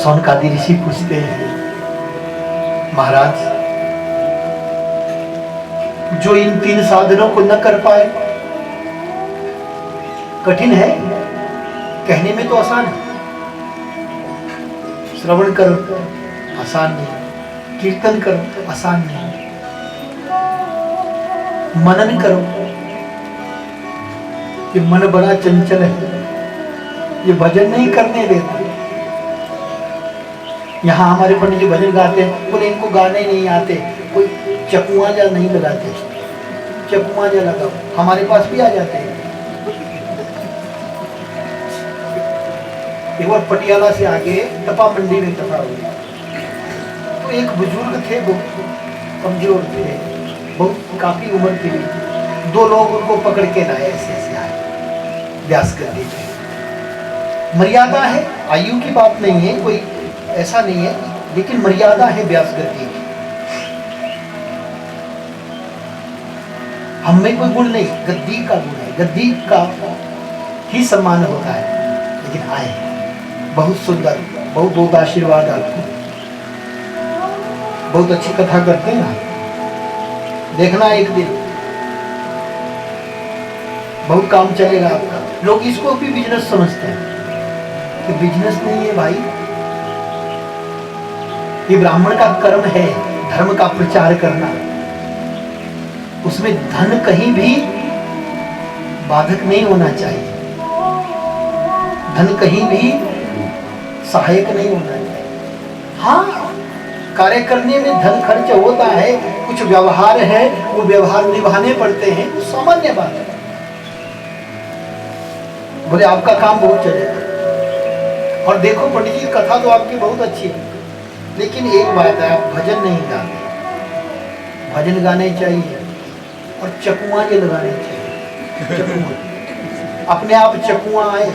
सौनकादि ऋषि पूछते हैं, महाराज जो इन 3 साधनों को न कर पाए, कठिन है, कहने में तो आसान है, श्रवण करो आसान नहीं, कीर्तन करो आसान नहीं, मनन करो, ये मन बड़ा चंचल है, ये भजन नहीं करने देता। यहाँ हमारे पंडित जी भजन गाते हैं, बोले इनको गाने नहीं आते, कोई चकुआजा नहीं लगाते, चकुआजा लगाओ, हमारे पास भी आ जाते हैं। एक बार पटियाला से आगे टपा मंडी में कथा हुई, तो एक बुजुर्ग थे, बहुत कमजोर थे, बहुत काफी उम्र के लिए, 2 लोग उनको पकड़ के लाए, ऐसे आए, व्यास कर दीजिए। मर्यादा है, आयु की बात नहीं है, कोई ऐसा नहीं है, लेकिन मर्यादा है व्यास गति की। हम में कोई गुण नहीं, गद्दी का गुण है, गद्दी का ही सम्मान होता है। लेकिन आए, बहुत सुंदर, बहुत बहुत आशीर्वाद आपको, बहुत अच्छी कथा करते हैं आप, देखना एक दिन बहुत काम चलेगा आपका। लोग इसको भी बिजनेस समझते हैं, कि बिजनेस नहीं है भाई, ये ब्राह्मण का कर्म है, धर्म का प्रचार करना, उसमें धन कहीं भी बाधक नहीं होना चाहिए, धन कहीं भी सहायक नहीं होना चाहिए। हाँ, कार्य करने में धन खर्च होता है, कुछ व्यवहार है, वो व्यवहार निभाने पड़ते हैं, वो सामान्य बात है। बोले आपका काम बहुत चलेगा। और देखो पंडित जी, कथा तो आपकी बहुत अच्छी है, लेकिन एक बात है, आप भजन नहीं गाते, भजन गाने चाहिए और चकुआ ये लगाने चाहिए। चकुआ अपने आप चकुआ आए,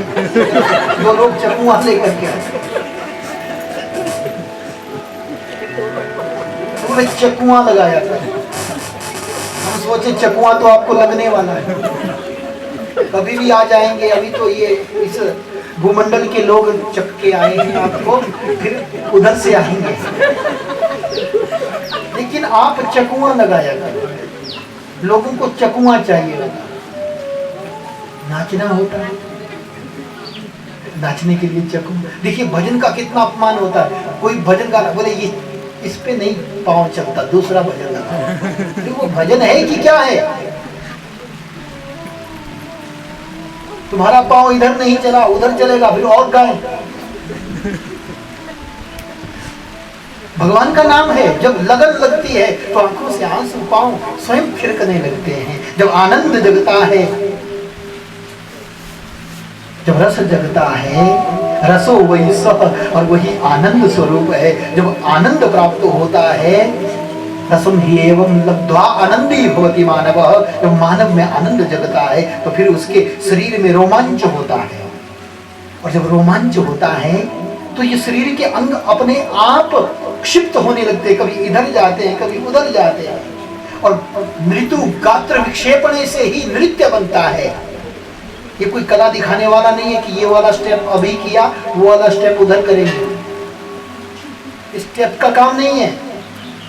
2 लोग चकुआ लेकर के आए, पूरे चकुआ लगाया था। हम सोचे चकुआ तो आपको लगने वाला है, कभी भी आ जाएंगे, अभी तो ये इस भूमंडल के लोग चक्के आए हैं आपको, फिर उधर से आएंगे। लेकिन आप चकुआ लगाया करो, लोगों को चकुआ चाहिए होता, नाचना होता है, नाचने के लिए चकुआ। देखिए भजन का कितना अपमान होता है, कोई भजन गाना बोले ये इस पे नहीं पाँव चलता, दूसरा भजन गाना, वो भजन है कि क्या है? तुम्हारा पाँव इधर नहीं चला, उधर चलेगा, फिर और गाएं। भगवान का नाम है, जब लगन लगती है तो आंखों से आंसू पाँव स्वयं फिरकने लगते हैं। जब आनंद जगता है, जब रस जगता है, रसो वही सह, और वही आनंद स्वरूप है। जब आनंद प्राप्त होता है रसम ही एवं लब्ध्वा आनंदी भवति मानवः। जब मानव में आनंद जगता है तो फिर उसके शरीर में रोमांच होता है, और जब रोमांच होता है तो ये शरीर के अंग अपने आप क्षिप्त होने लगते हैं, कभी इधर जाते हैं कभी उधर जाते हैं, और मृत्यु गात्र विक्षेपणे से ही नृत्य बनता है। ये कोई कला दिखाने वाला नहीं है कि ये वाला स्टेप अभी किया वो वाला स्टेप उधर करेंगे, स्टेप का काम नहीं है।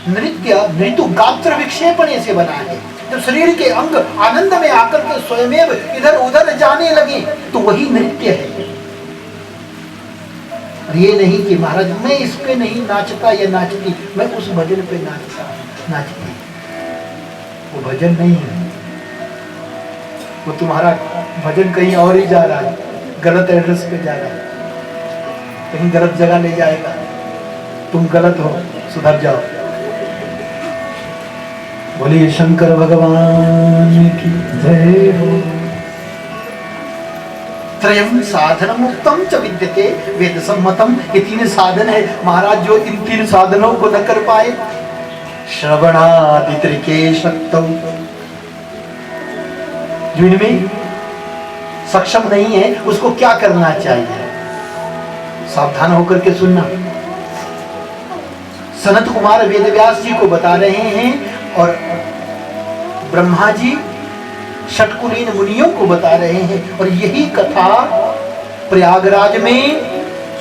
नृत्य मृत्यु गात्र विक्षेपणे से बना है। जब शरीर के अंग आनंद में आकर के स्वयमेव इधर उधर जाने लगे तो वही नृत्य है। ये नहीं कि महाराज मैं इस पे नहीं नाचता या नाचती, मैं उस भजन पे नाचता नाचती, वो भजन नहीं है। वो तुम्हारा भजन कहीं और ही जा रहा है, गलत एड्रेस पे जा रहा है, कहीं गलत जगह ले जाएगा। तुम गलत हो, सुधर जाओ। बोलिए शंकर भगवान की जय हो। त्रयम साधनम उत्तम च विद्यते वेद सम्मतम। ये तीन साधन है महाराज, जो इन तीन साधनों को न कर पाए, श्रवणादि त्रिके शक्तौ, जो इनमें सक्षम नहीं है उसको क्या करना चाहिए? सावधान होकर के सुनना। सनत कुमार वेदव्यास जी को बता रहे हैं और ब्रह्मा जी षटकुलीन मुनियों को बता रहे हैं, और यही कथा प्रयागराज में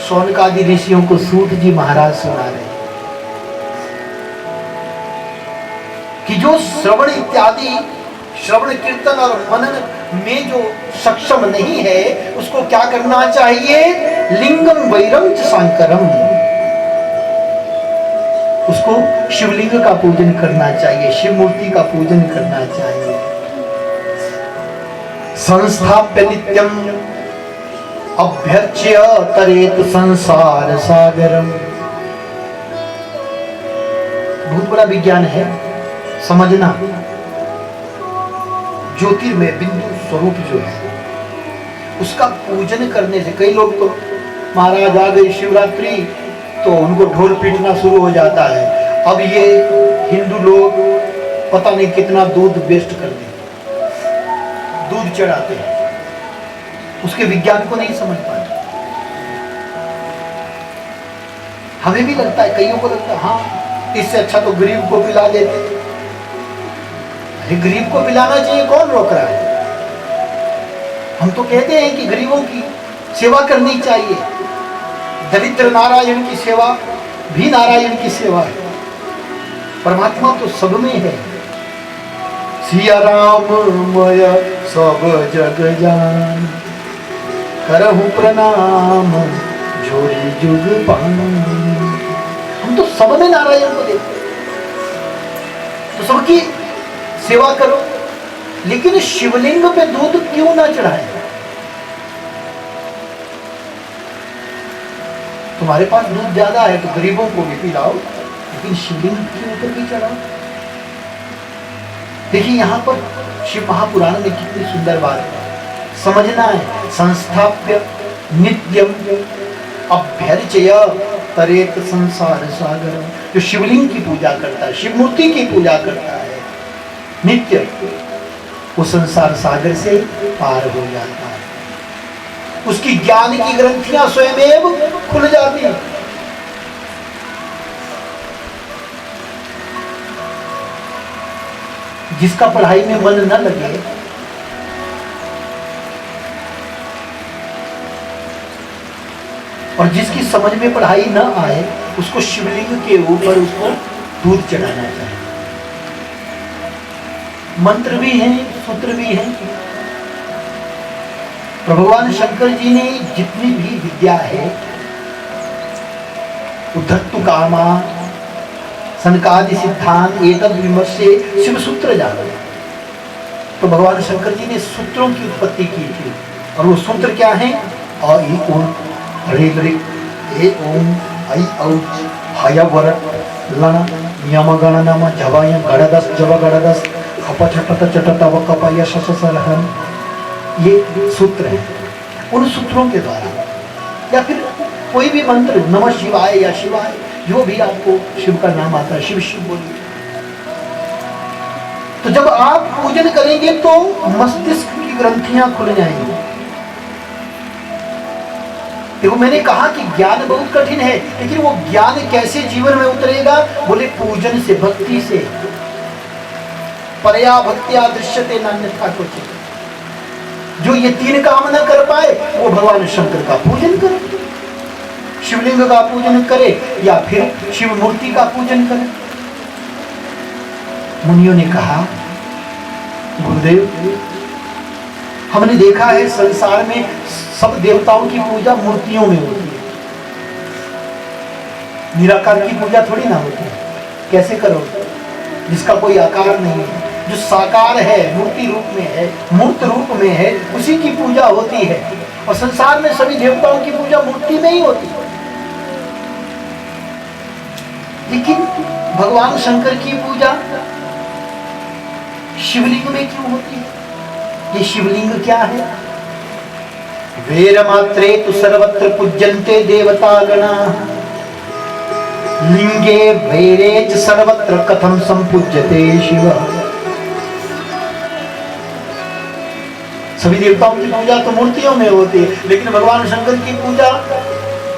शौनकादि ऋषियों को सूत जी महाराज सुना रहे हैं कि जो श्रवण इत्यादि श्रवण कीर्तन और मनन में जो सक्षम नहीं है उसको क्या करना चाहिए? लिंगम वैरम च सांकरम, उसको शिवलिंग का पूजन करना चाहिए, शिव मूर्ति का पूजन करना चाहिए। संस्थाप्य नित्यम अभ्यर्च्य तरेत संसार सागरम। बहुत बड़ा विज्ञान है, समझना। ज्योतिर्मय बिंदु स्वरूप जो है उसका पूजन करने से, कई लोग तो महाराज आ गई शिवरात्रि तो उनको ढोल पीटना शुरू हो जाता है। अब ये हिंदू लोग पता नहीं कितना दूध वेस्ट कर देते, दूध चढ़ाते हैं, उसके विज्ञान को नहीं समझ पाते। हमें भी लगता है, कईयों को लगता है हाँ इससे अच्छा तो गरीब को पिला देते। अरे गरीब को पिलाना चाहिए, कौन रोक रहा है? हम तो कहते हैं कि गरीबों की सेवा करनी चाहिए। दरिद्र नारायण की सेवा भी नारायण की सेवा है। परमात्मा तो सब में है। सिया राम मय सब जग जान, करहु प्रणाम जोरी जुग पान। हम तो सब में नारायण को देखते, तो सबकी सेवा करो, लेकिन शिवलिंग पे दूध क्यों ना चढ़ाए? तुम्हारे पास दूध ज्यादा है तो गरीबों को भी पिलाओ, लेकिन शिवलिंग के ऊपर भी चढ़ाओ। देखिए यहाँ पर शिव महापुराण में कितनी सुंदर बात है, समझना है। संस्थाप्य नित्यम अभ्यर्चय तरेत संसार सागर। जो शिवलिंग की पूजा करता है, शिव मूर्ति की पूजा करता है नित्य, वो संसार सागर से पार हो जाता है। उसकी ज्ञान की ग्रंथियां स्वयमेव खुल जाती हैं। जिसका पढ़ाई में मन न लगे, और जिसकी समझ में पढ़ाई न आए, उसको शिवलिंग के ऊपर उसको दूध चढ़ाना चाहिए। मंत्र भी हैं, सूत्र भी हैं। तो भगवान शंकर जी ने जितनी भी विद्या है, उद्धत्तु कामा सनकादि सिद्धांत एतद विमर्शे शिव सूत्र जाना। तो भगवान शंकर जी ने सूत्रों की उत्पत्ति की थी, और वो सूत्र क्या है? अ इ उ रे ऋ ए ओम ऐ औच हय वर लण यम गण नम जवय गणदस जव गणदस खप छटत चटत व कपय शश सरहन। ये सूत्र है। उन सूत्रों के द्वारा, या फिर कोई भी मंत्र, नमः शिवाय या शिवाय, जो भी आपको शिव का नाम आता है, शिव शिव बोलिए। तो जब आप पूजन करेंगे तो मस्तिष्क की ग्रंथियां खुल जाएंगी। देखो मैंने कहा कि ज्ञान बहुत कठिन है, लेकिन वो ज्ञान कैसे जीवन में उतरेगा? बोले पूजन से, भक्ति से। परया भक्त्या दृश्यते नान्यथा क्वचित्। जो ये 3 काम न कर पाए वो भगवान शंकर का पूजन करे, शिवलिंग का पूजन करे या फिर शिव मूर्ति का पूजन करे। मुनियों ने कहा गुरुदेव, हमने देखा है संसार में सब देवताओं की पूजा मूर्तियों में होती है, निराकार की पूजा थोड़ी ना होती है। कैसे करो? जिसका कोई आकार नहीं है, जो साकार है, मूर्ति रूप में है, मूर्त रूप में है, उसी की पूजा होती है। और संसार में सभी देवताओं की पूजा मूर्ति में ही होती है। लेकिन भगवान शंकर की पूजा शिवलिंग में क्यों होती है? ये शिवलिंग क्या है? वेर मात्रे तु सर्वत्र पूज्यन्ते देवता गणा, लिंगे वैरे च सर्वत्र कथम संपूज्यते शिव। सभी देवताओं की पूजा तो मूर्तियों में होती है, लेकिन भगवान शंकर की पूजा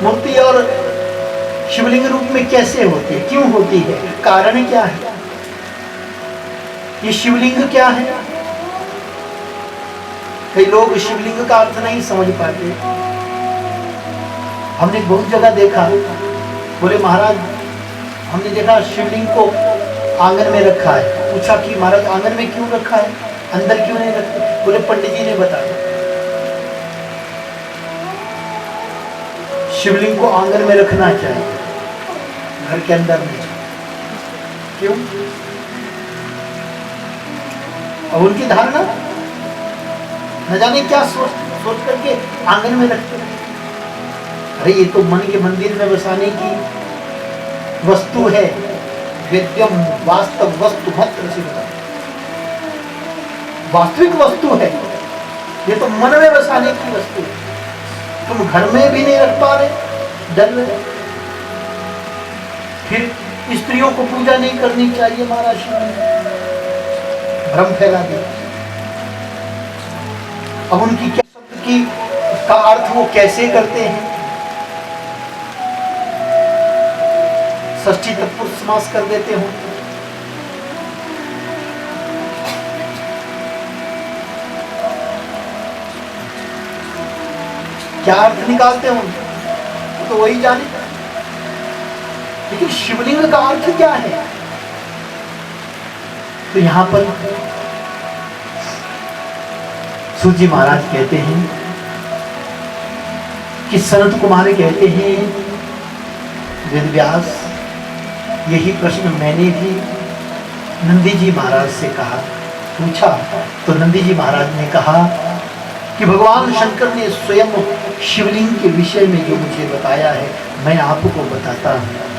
मूर्ति और शिवलिंग रूप में कैसे होती है? क्यों होती है? कारण क्या है? ये शिवलिंग क्या है? कई लोग शिवलिंग का अर्थ नहीं समझ पाते। हमने बहुत जगह देखा, बोले महाराज हमने देखा शिवलिंग को आंगन में रखा है। पूछा कि महाराज आंगन में क्यों रखा है, अंदर क्यों नहीं रखते? बोले पंडित जी ने बताया शिवलिंग को आंगन में रखना चाहिए, घर के अंदर नहीं। क्यों? और उनकी धारणा न जाने क्या सोच करके आंगन में रखते हैं। अरे ये तो मन के मंदिर में बसाने की वस्तु है। वेद्यम वास्तव वस्तु मात्र शिवता, वास्तविक वस्तु है। ये तो मन में बसाने की वस्तु है। तुम घर में भी नहीं रख पा रहे, डर रहे। फिर स्त्रियों को पूजा नहीं करनी चाहिए महाराज शिव ने भ्रम फैला दिया। अब उनकी क्या शब्द की का अर्थ वो कैसे करते हैं? षष्ठी तत्पुरुष समास कर देते हो। क्या अर्थ निकालते हो तो वही जाने। लेकिन शिवलिंग का अर्थ क्या है? तो यहां पर सूजी महाराज कहते हैं कि सनत कुमार कहते हैं वेद व्यास, यही प्रश्न मैंने भी नंदी जी महाराज से कहा, पूछा। तो नंदी जी महाराज ने कहा कि भगवान शंकर ने स्वयं शिवलिंग के विषय में जो मुझे बताया है मैं आपको बताता हूं।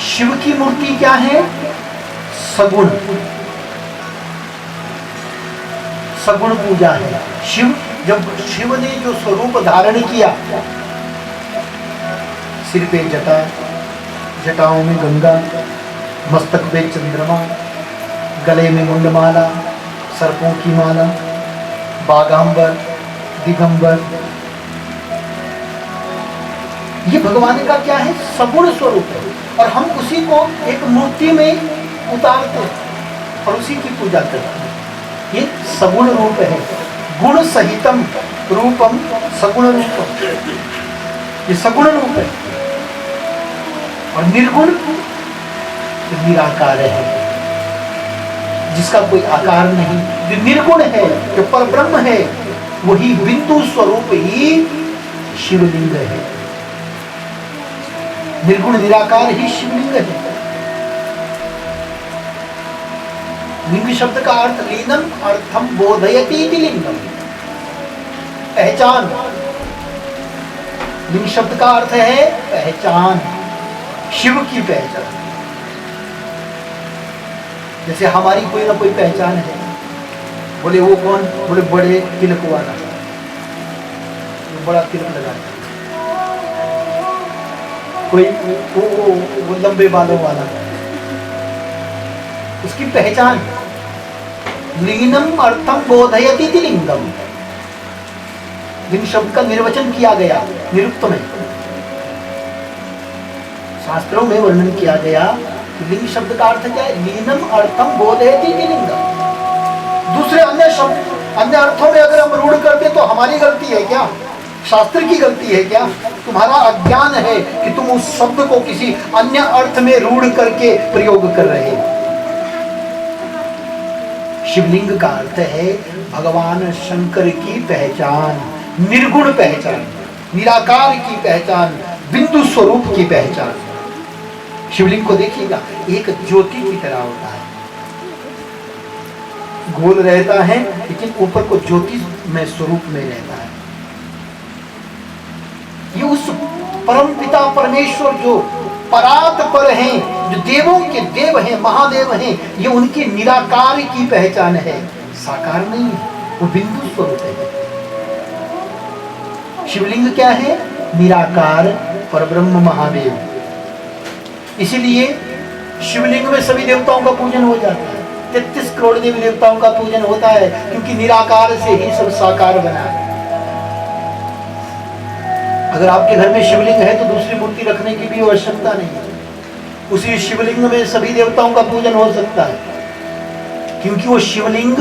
शिव की मूर्ति क्या है? सगुण, सगुण पूजा है। शिव, जब शिव ने जो स्वरूप धारण किया, सिर पे जटा, जटाओं में गंगा, मस्तक पे चंद्रमा, गले में मुंडमाला, सर्पों की माला, बागांबर, दिगंबर, ये भगवान का क्या है? सगुण स्वरूप है। और हम उसी को एक मूर्ति में उतारते हैं और उसी की पूजा करते हैं। ये सगुण रूप है। गुण सहितम रूपम सगुण रूपम, ये सगुण रूप है। और निर्गुण निराकार है, जिसका कोई आकार नहीं, जो निर्गुण है, जो परब्रह्म है, वही बिंदु स्वरूप ही शिवलिंग है। निर्गुण निराकार ही शिवलिंग है। लिंग शब्द का अर्थ लीनम अर्थम बोधयति इति लिंगम, पहचान। लिंग शब्द का अर्थ है पहचान, शिव की पहचान। जैसे हमारी कोई ना कोई पहचान है। बोले वो कौन? बोले बड़े तिलक वाला, बड़ा तिलक लगाता है। कोई वो लंबे बालों वाला, उसकी पहचान। लीनम अर्थम बोधयति इति लिंगम, लिंग शब्द का निर्वचन किया गया निरुक्त में, शास्त्रों में वर्णन किया गया। लिंग शब्द का अर्थ क्या है? लीनम अर्थम बोधयति इति लिंगम। दूसरे अन्य शब्द अन्य अर्थों में अगर हम रूढ़ करते तो हमारी गलती है क्या? शास्त्र की गलती है क्या? तुम्हारा अज्ञान है कि तुम उस शब्द को किसी अन्य अर्थ में रूढ़ करके प्रयोग कर रहे हो। शिवलिंग का अर्थ है भगवान शंकर की पहचान, निर्गुण पहचान, निराकार की पहचान, बिंदु स्वरूप की पहचान। शिवलिंग को देखिएगा, एक ज्योति की तरह होता है, गोल रहता है लेकिन ऊपर को ज्योति में स्वरूप में रहता है। ये उस परम पिता परमेश्वर जो परात पर हैं, जो देवों के देव हैं, महादेव हैं, ये उनके निराकार की पहचान है, साकार नहीं है, वो बिंदु स्वरूप है। शिवलिंग क्या है? निराकार परब्रह्म महादेव। इसीलिए शिवलिंग में सभी देवताओं का पूजन हो जाता है। 33 करोड़ देवी देवताओं का पूजन होता है, क्योंकि निराकार से ही सब साकार बना है। अगर आपके घर में शिवलिंग है तो दूसरी मूर्ति रखने की भी आवश्यकता नहीं है। उसी शिवलिंग में सभी देवताओं का पूजन हो सकता है, क्योंकि वो शिवलिंग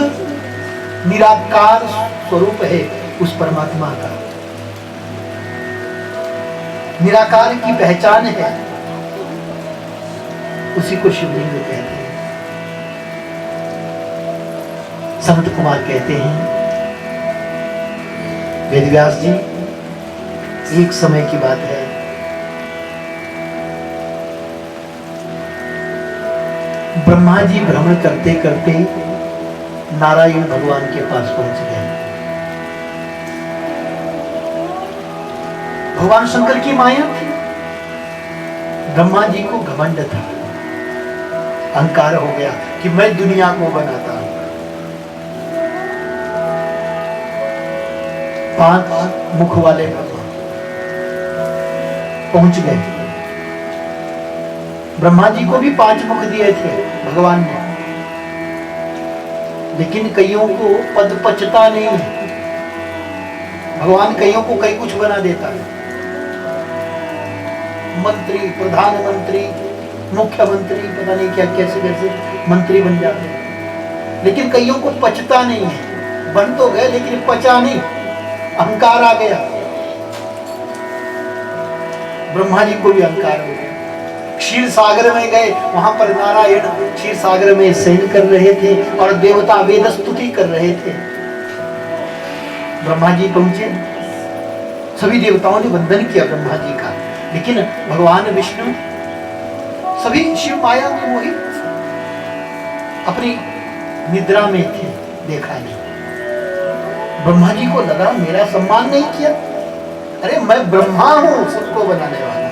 निराकार स्वरूप है उस परमात्मा का, निराकार की पहचान है, उसी को शिवलिंग कहते हैं। संत कुमार कहते हैं, वेदव्यास जी, एक समय की बात है, ब्रह्मा जी भ्रमण करते करते नारायण भगवान के पास पहुंच गए। भगवान शंकर की माया थी, ब्रह्मा जी को घमंड था, अहंकार हो गया कि मैं दुनिया को बनाता हूं। 5 मुख वाले ब्रह्मा पहुंच गए। ब्रह्मा जी को भी 5 मुख दिए थे भगवान ने, लेकिन कईयों को पद पचता नहीं है। भगवान कईयों को कई कुछ बना देता है, मंत्री, प्रधानमंत्री, मुख्यमंत्री, पता नहीं क्या कैसे कैसे मंत्री बन जाते हैं, लेकिन कईयों को पचता नहीं है। बन तो गए लेकिन पचा नहीं, अहंकार आ गया। ब्रह्मा जी को भी अहंकार हो गया। क्षीर सागर में गए, वहां पर नारायण क्षीर सागर में शयन कर रहे थे और देवता वेद स्तुति कर रहे थे। ब्रह्मा जी पहुंचे, सभी देवताओं ने वंदन किया ब्रह्मा जी का, लेकिन भगवान विष्णु सभी शिव माया में मोहित अपनी निद्रा में थे, देखा नहीं। ब्रह्मा जी को लगा मेरा सम्मान नहीं किया। अरे मैं ब्रह्मा हूं, सबको बनाने वाला,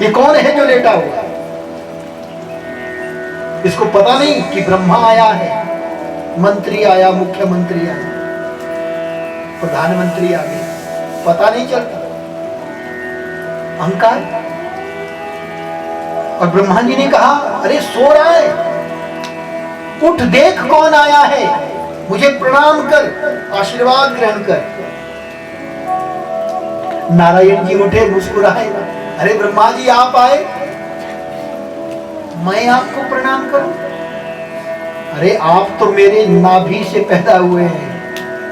ये कौन है जो लेटा हुआ? इसको पता नहीं कि ब्रह्मा आया है, मंत्री आया, मुख्यमंत्री आया, प्रधानमंत्री आ गए, पता नहीं चलता, अहंकार। और ब्रह्मा जी ने कहा, अरे सो रहा है, उठ देख कौन आया है, मुझे प्रणाम कर, आशीर्वाद ग्रहण कर। नारायण जी उठे, मुस्कुराए, अरे ब्रह्मा जी आप आए, मैं आपको प्रणाम करूं? अरे आप तो मेरे नाभि से पैदा हुए हैं,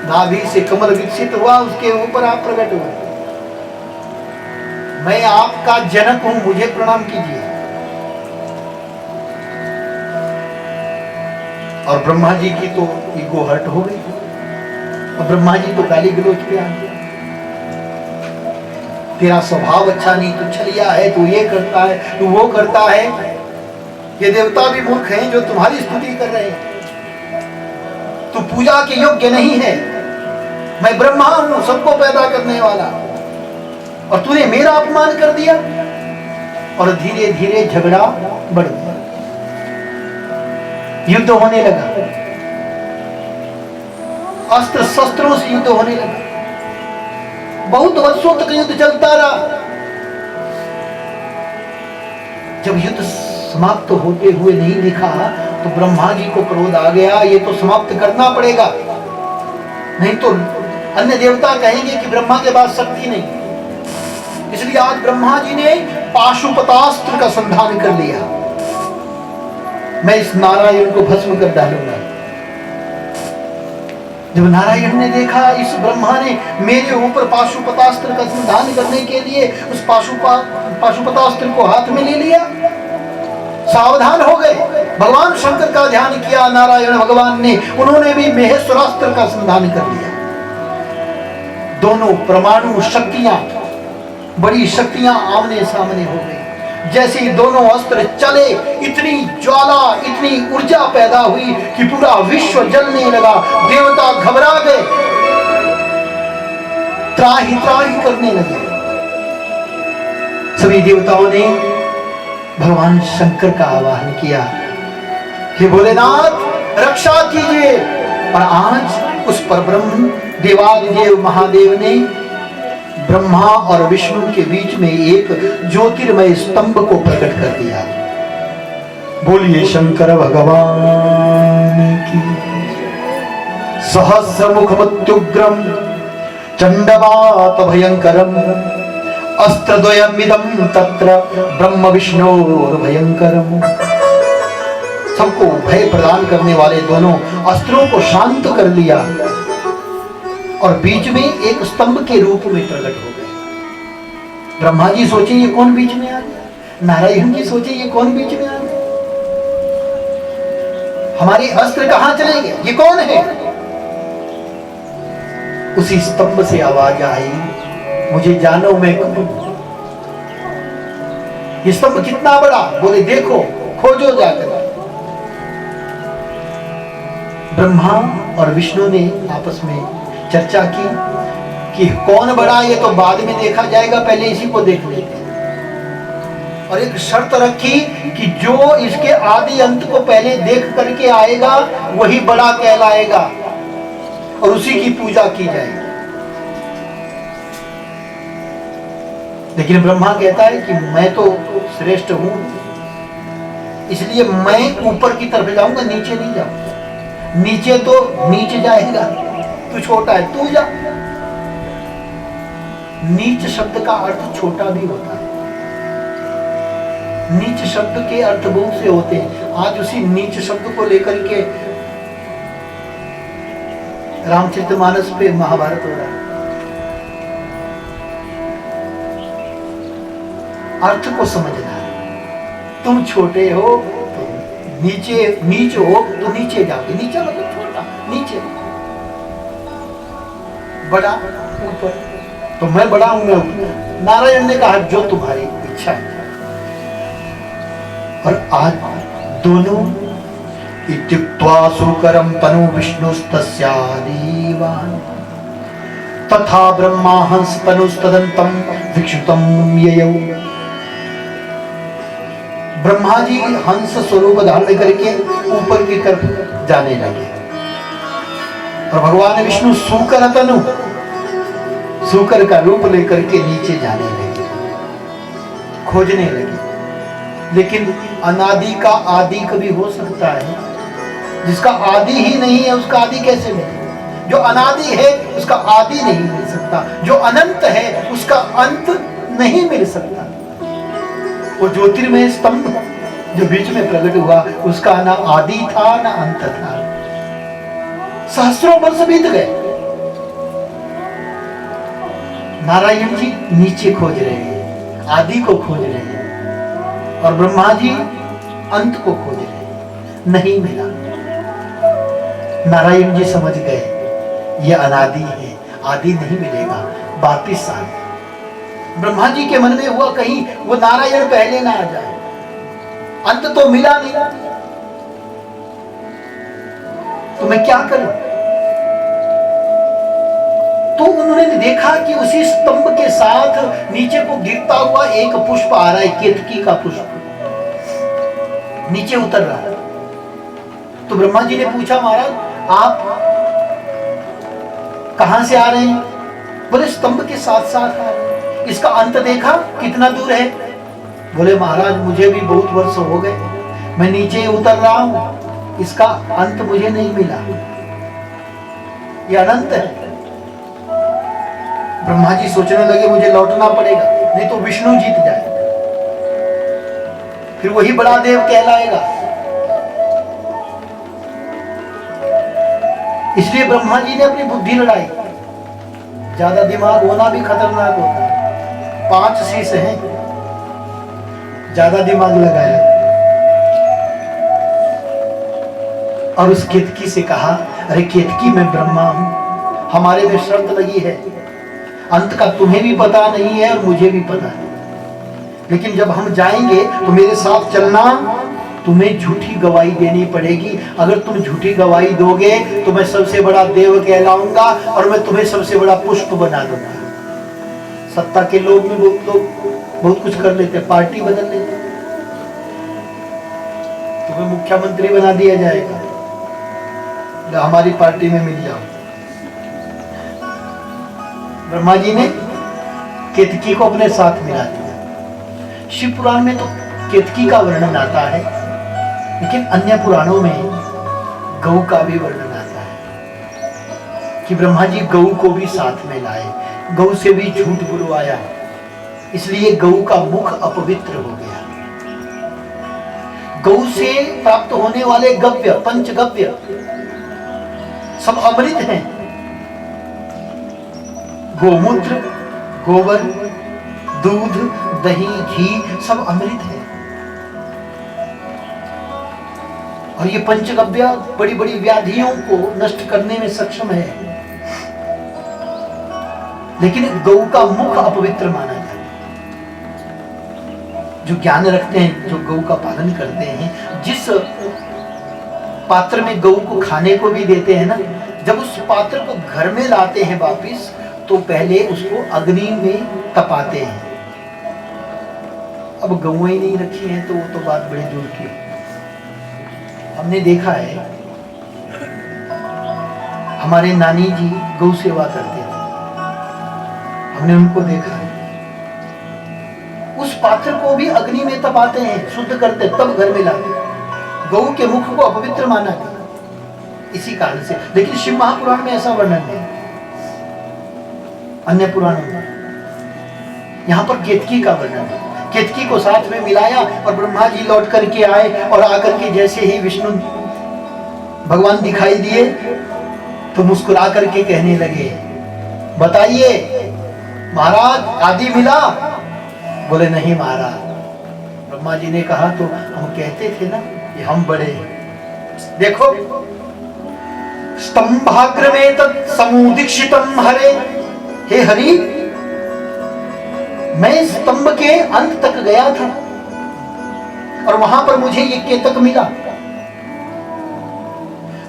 नाभि से कमल विकसित हुआ, उसके ऊपर आप प्रकट हुए, मैं आपका जनक हूं, मुझे प्रणाम कीजिए। और ब्रह्मा जी की तो ईगो हर्ट हो गई, और ब्रह्मा जी तो गाली गलौज पे आ गए, तेरा स्वभाव अच्छा नहीं, तू छलिया है, तू ये करता है, तू वो करता है, ये देवता भी मूर्ख हैं जो तुम्हारी स्तुति कर रहे हैं, तू पूजा के योग्य नहीं है, मैं ब्रह्मा हूं, सबको पैदा करने वाला, और तूने मेरा अपमान कर दिया। और धीरे धीरे झगड़ा बढ़ गया, युद्ध होने लगा, अस्त्र शस्त्रों से युद्ध होने लगा, बहुत वर्षों तक युद्ध चलता रहा। जब युद्ध समाप्त होते हुए नहीं देखा तो ब्रह्मा जी को क्रोध आ गया, ये तो समाप्त करना पड़ेगा, नहीं तो अन्य देवता कहेंगे कि ब्रह्मा के पास शक्ति नहीं। इसलिए आज ब्रह्मा जी ने पाशुपतास्त्र का संधान कर लिया, मैं इस नारायण को भस्म कर डालूंगा। जब नारायण ने देखा इस ब्रह्मा ने मेरे ऊपर पाशुपतास्त्र का संधान करने के लिए उस पाशुपतास्त्र को हाथ में ले लिया, सावधान हो गए। भगवान शंकर का ध्यान किया नारायण भगवान ने, उन्होंने भी महेश्वरास्त्र का संधान कर लिया। दोनों परमाणु शक्तियां, बड़ी शक्तियां आमने सामने हो गई। जैसे ही दोनों अस्त्र चले, इतनी ज्वाला, इतनी ऊर्जा पैदा हुई कि पूरा विश्व जलने लगा। देवता घबरा गए, त्राही त्राही करने लगे। सभी देवताओं ने भगवान शंकर का आवाहन किया, हे भोलेनाथ रक्षा कीजिए। और आज उस परब्रह्म देवादिदेव महादेव ने ब्रह्मा और विष्णु के बीच में एक ज्योतिर्मय स्तंभ को प्रकट कर दिया। बोलिए शंकर भगवान की। सहस्रमुखमुत्युग्रम चंडवात भयंकरम अस्त्रद्वयमिदं तत्र ब्रह्म विष्णोर्भयंकरम। सबको भय प्रदान करने वाले दोनों अस्त्रों को शांत कर लिया और बीच में एक स्तंभ के रूप में प्रकट हो गए। ब्रह्मा जी सोचे ये कौन बीच में आ गया, नारायण जी सोचे ये कौन बीच में आ गया, हमारे अस्त्र कहां चले गए, ये कौन है। उसी स्तंभ से आवाज आई, मुझे जानो मैं कौन हूं। ये स्तंभ कितना बड़ा, बोले देखो, खोजो जाकर। ब्रह्मा और विष्णु ने आपस में चर्चा की कि कौन बड़ा, ये तो बाद में देखा जाएगा, पहले इसी को देख लेते हैं। और एक शर्त रखी कि जो इसके आदि अंत को पहले देख करके आएगा वही बड़ा कहलाएगा और उसी की पूजा की जाएगी। लेकिन ब्रह्मा कहता है कि मैं तो श्रेष्ठ हूं, इसलिए मैं ऊपर की तरफ जाऊंगा, नीचे नहीं जाऊंगा। नीचे तो नीचे जाएगा, तू छोटा है, तू जा। नीच शब्द का अर्थ छोटा भी होता है। नीच शब्द के अर्थ बहुत से होते हैं। आज उसी नीच शब्द को लेकर के रामचरितमानस पे महाभारत हो रहा है। अर्थ को समझना है। तुम छोटे हो तो नीचे, नीच हो तो नीचे जाओगे। नीचे मतलब छोटा, नीचे। बड़ा ऊपर, तो मैं बड़ा हूं, मैं ऊपर। नारायण ने कहा जो तुम्हारी इच्छा है। और आज दोनों इत्युक्त्वा सुकरम तनु विष्णुस्तस्यादिवान् तथा ब्रह्मा हंस तनुस्तदन्तं विक्षुतं ययौ। ब्रह्मा जी हंस स्वरूप धारण करके ऊपर की तरफ जाने लगे और भगवान विष्णु सूकर तनु, सूकर का रूप लेकर के नीचे जाने लगे, खोजने लगे। लेकिन अनादि का आदि कभी हो सकता है, जिसका आदि ही नहीं है उसका आदि कैसे मिले। जो अनादि है उसका आदि नहीं मिल सकता, जो अनंत है उसका अंत नहीं मिल सकता। वो ज्योतिर्मय स्तंभ जो बीच में प्रकट हुआ उसका ना आदि था ना अंत था। सहस्रों वर्ष बीत गए, नारायण जी नीचे खोज रहे हैं, आदि को खोज रहे हैं और ब्रह्मा जी अंत को खोज रहे हैं, नहीं मिला। नारायण जी समझ गए ये अनादि है, आदि नहीं मिलेगा, वापिस आ गए। ब्रह्मा जी के मन में हुआ कहीं वो नारायण पहले ना आ जाए, अंत तो मिला नहीं, तो मैं क्या करूं। तो उन्होंने देखा कि उसी स्तंभ के साथ नीचे को गिरता हुआ एक पुष्प आ रहा है, केतकी का पुष्प नीचे उतर रहा है। तो ब्रह्मा जी ने पूछा महाराज आप कहां से आ रहे हैं। बोले स्तंभ के साथ साथ आ रहे हैं। इसका अंत देखा कितना दूर है। बोले महाराज मुझे भी बहुत वर्ष हो गए, मैं नीचे उतर रहा हूं, इसका अंत मुझे नहीं मिला, ये अनंत है। ब्रह्मा जी सोचने लगे मुझे लौटना पड़ेगा, नहीं तो विष्णु जीत जाए, फिर वही बड़ा देव कहलाएगा। इसलिए ब्रह्मा जी ने अपनी बुद्धि लड़ाई। ज्यादा दिमाग होना भी खतरनाक होता है। 5 शीश हैं, ज्यादा दिमाग लगाया और उस केतकी से कहा, अरे केतकी मैं ब्रह्मा हूं, हमारे में शर्त लगी है, अंत का तुम्हें भी पता नहीं है और मुझे भी पता नहीं, लेकिन जब हम जाएंगे तो मेरे साथ चलना, तुम्हें झूठी गवाही देनी पड़ेगी। अगर तुम झूठी गवाही दोगे तो मैं सबसे बड़ा देव कहलाऊंगा और मैं तुम्हें सबसे बड़ा पुष्प बना दूंगा। सत्ता के लोग में बहुत लोग बहुत कुछ कर लेते, पार्टी बदल लेते, तुम्हें मुख्यमंत्री बना दिया जाएगा, हमारी पार्टी में मिल जाओ। ब्रह्मा जी ने केतकी को अपने साथ मिला दिया। शिव पुराण में तो केतकी का वर्णन आता है, लेकिन अन्य पुराणों में गौ का भी वर्णन आता है कि ब्रह्मा जी गौ को भी साथ में लाए, गौ से भी झूठ बुलवाया, इसलिए गौ का मुख अपवित्र हो गया। गौ से प्राप्त होने वाले गव्य, पंचगव्य सब अमृत हैं। गोमूत्र, गोबर, दूध, दही, घी सब अमृत है। और ये पंचगव्य बड़ी बड़ी व्याधियों को नष्ट करने में सक्षम है, लेकिन गौ का मुख अपवित्र माना जाता है। जो ज्ञान रखते हैं, जो गौ का पालन करते हैं, जिस पात्र में गौ को खाने को भी देते हैं ना, जब उस पात्र को घर में लाते हैं वापिस, तो पहले उसको अग्नि में तपाते हैं। अब गौएं ही नहीं रखी हैं तो वो तो बात बड़ी दूर की। हमने देखा है, हमारे नानी जी गौ सेवा करते थे, हमने उनको देखा है। उस पात्र को भी अग्नि में तपाते हैं, शुद्ध करते, तब घर में लाते। गौ के मुख को अपवित्र माना गया इसी कारण से। लेकिन शिव महापुराण में ऐसा वर्णन नहीं, अन्य पुराणों में। यहां पर केतकी का वर्णन है। केतकी को साथ में मिलाया और ब्रह्मा जी लौट करके आए, और आकर के जैसे ही विष्णु भगवान दिखाई दिए तो मुस्कुरा करके कहने लगे, बताइए महाराज आदि मिला? बोले नहीं महाराज। ब्रह्मा जी ने कहा, तो हम कहते थे ना कि हम बड़े हैं। देखो, स्तंभाग्रमे तत् समुदीक्षितम् हरे, हे हरि, मैं स्तंभ के अंत तक गया था और वहां पर मुझे ये केतक मिला।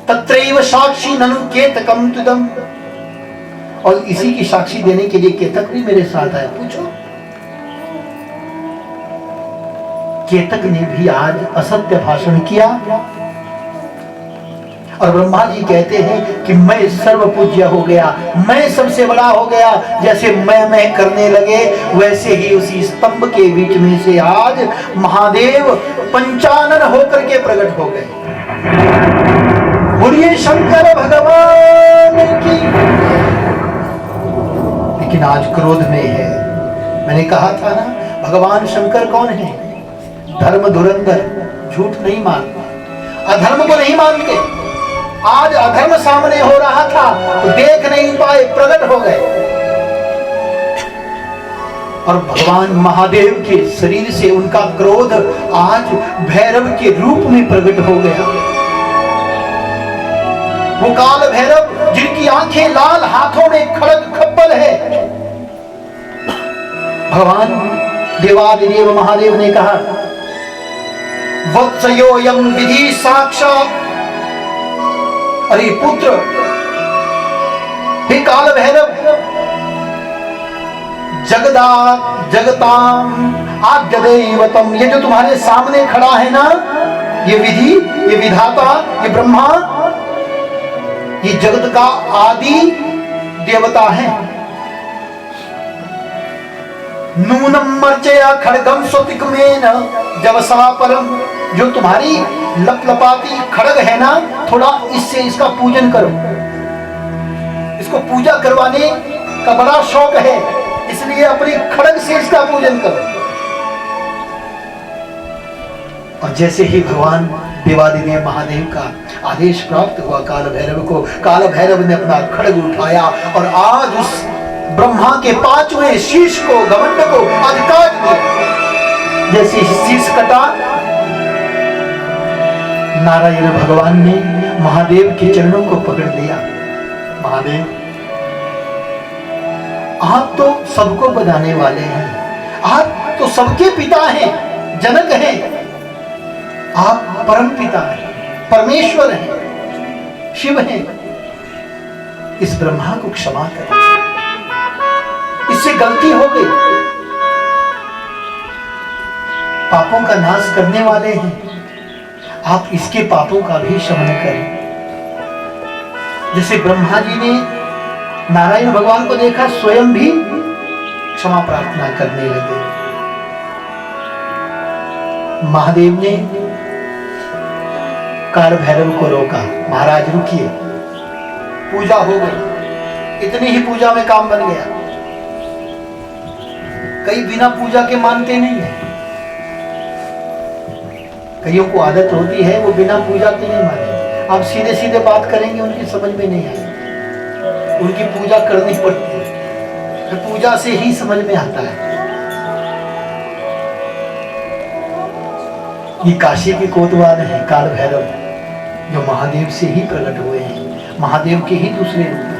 तत्रैव साक्षी ननु केतकम तुदम, और इसी की साक्षी देने के लिए केतक भी मेरे साथ आया। पूछो, केतक ने भी आज असत्य भाषण किया और ब्रह्मा जी कहते हैं कि मैं सर्व पूज्य हो गया, मैं सबसे बड़ा हो गया। जैसे मैं करने लगे, वैसे ही उसी स्तंभ के बीच में से आज महादेव पंचानन होकर के प्रकट हो गए। बोलिए शंकर भगवान की। लेकिन आज क्रोध में है। मैंने कहा था ना, भगवान शंकर कौन है? धर्म धुरंधर, झूठ नहीं मानते, अधर्म को नहीं मानते। आज अधर्म सामने हो रहा था तो देख नहीं पाए, प्रकट हो गए। और भगवान महादेव के शरीर से उनका क्रोध आज भैरव के रूप में प्रकट हो गया। वो काल भैरव जिनकी आंखें लाल, हाथों में खड़ग खप्पर है। भगवान देवादिदेव महादेव ने कहा, वत्सयोयम विधि साक्षात्। अरे पुत्र, हे काल भैरव, जगताम आद्य दैवतम, ये जो तुम्हारे सामने खड़ा है ना, ये विधि, ये विधाता, ये ब्रह्मा, ये जगत का आदि देवता है। नूनम मर्चया खड्गम स्वतिकमेन जवसा परम, जो तुम्हारी लपलपाती खड़ग है ना, थोड़ा इससे इसका पूजन करो। इसको पूजा करवाने का बड़ा शौक है, इसलिए अपनी खड़ग से इसका पूजन करो। और जैसे ही भगवान देवादिदेव महादेव का आदेश प्राप्त हुआ काल भैरव को, काल भैरव ने अपना खड़ग उठाया और आज उस ब्रह्मा के 5वें शीश को, घमंड को आज काट दिया। जैसे ही शीश कटा, नारायण भगवान ने महादेव के चरणों को पकड़ लिया। महादेव, आप तो सबको बनाने वाले हैं, आप तो सबके पिता हैं, जनक हैं, आप परम पिता हैं, परमेश्वर हैं, शिव हैं। इस ब्रह्मा को क्षमा करें, इससे गलती हो गई। पापों का नाश करने वाले हैं, आप इसके पापों का भी शमन करें। जैसे ब्रह्मा जी ने नारायण भगवान को देखा, स्वयं भी क्षमा प्रार्थना करने लगे। महादेव ने काल भैरव को रोका, महाराज रुकिए, पूजा हो गई, इतनी ही पूजा में काम बन गया। कई बिना पूजा के मानते नहीं है, कईयों को आदत होती है वो बिना पूजा के नहीं माने। आप सीधे सीधे बात करेंगे उनकी समझ में नहीं आएगी, उनकी पूजा करनी पड़ती है, तो पूजा से ही समझ में आता है। ये काशी के कोतवाल हैं काल भैरव, जो महादेव से ही प्रकट हुए हैं, महादेव के ही दूसरे रूप हैं।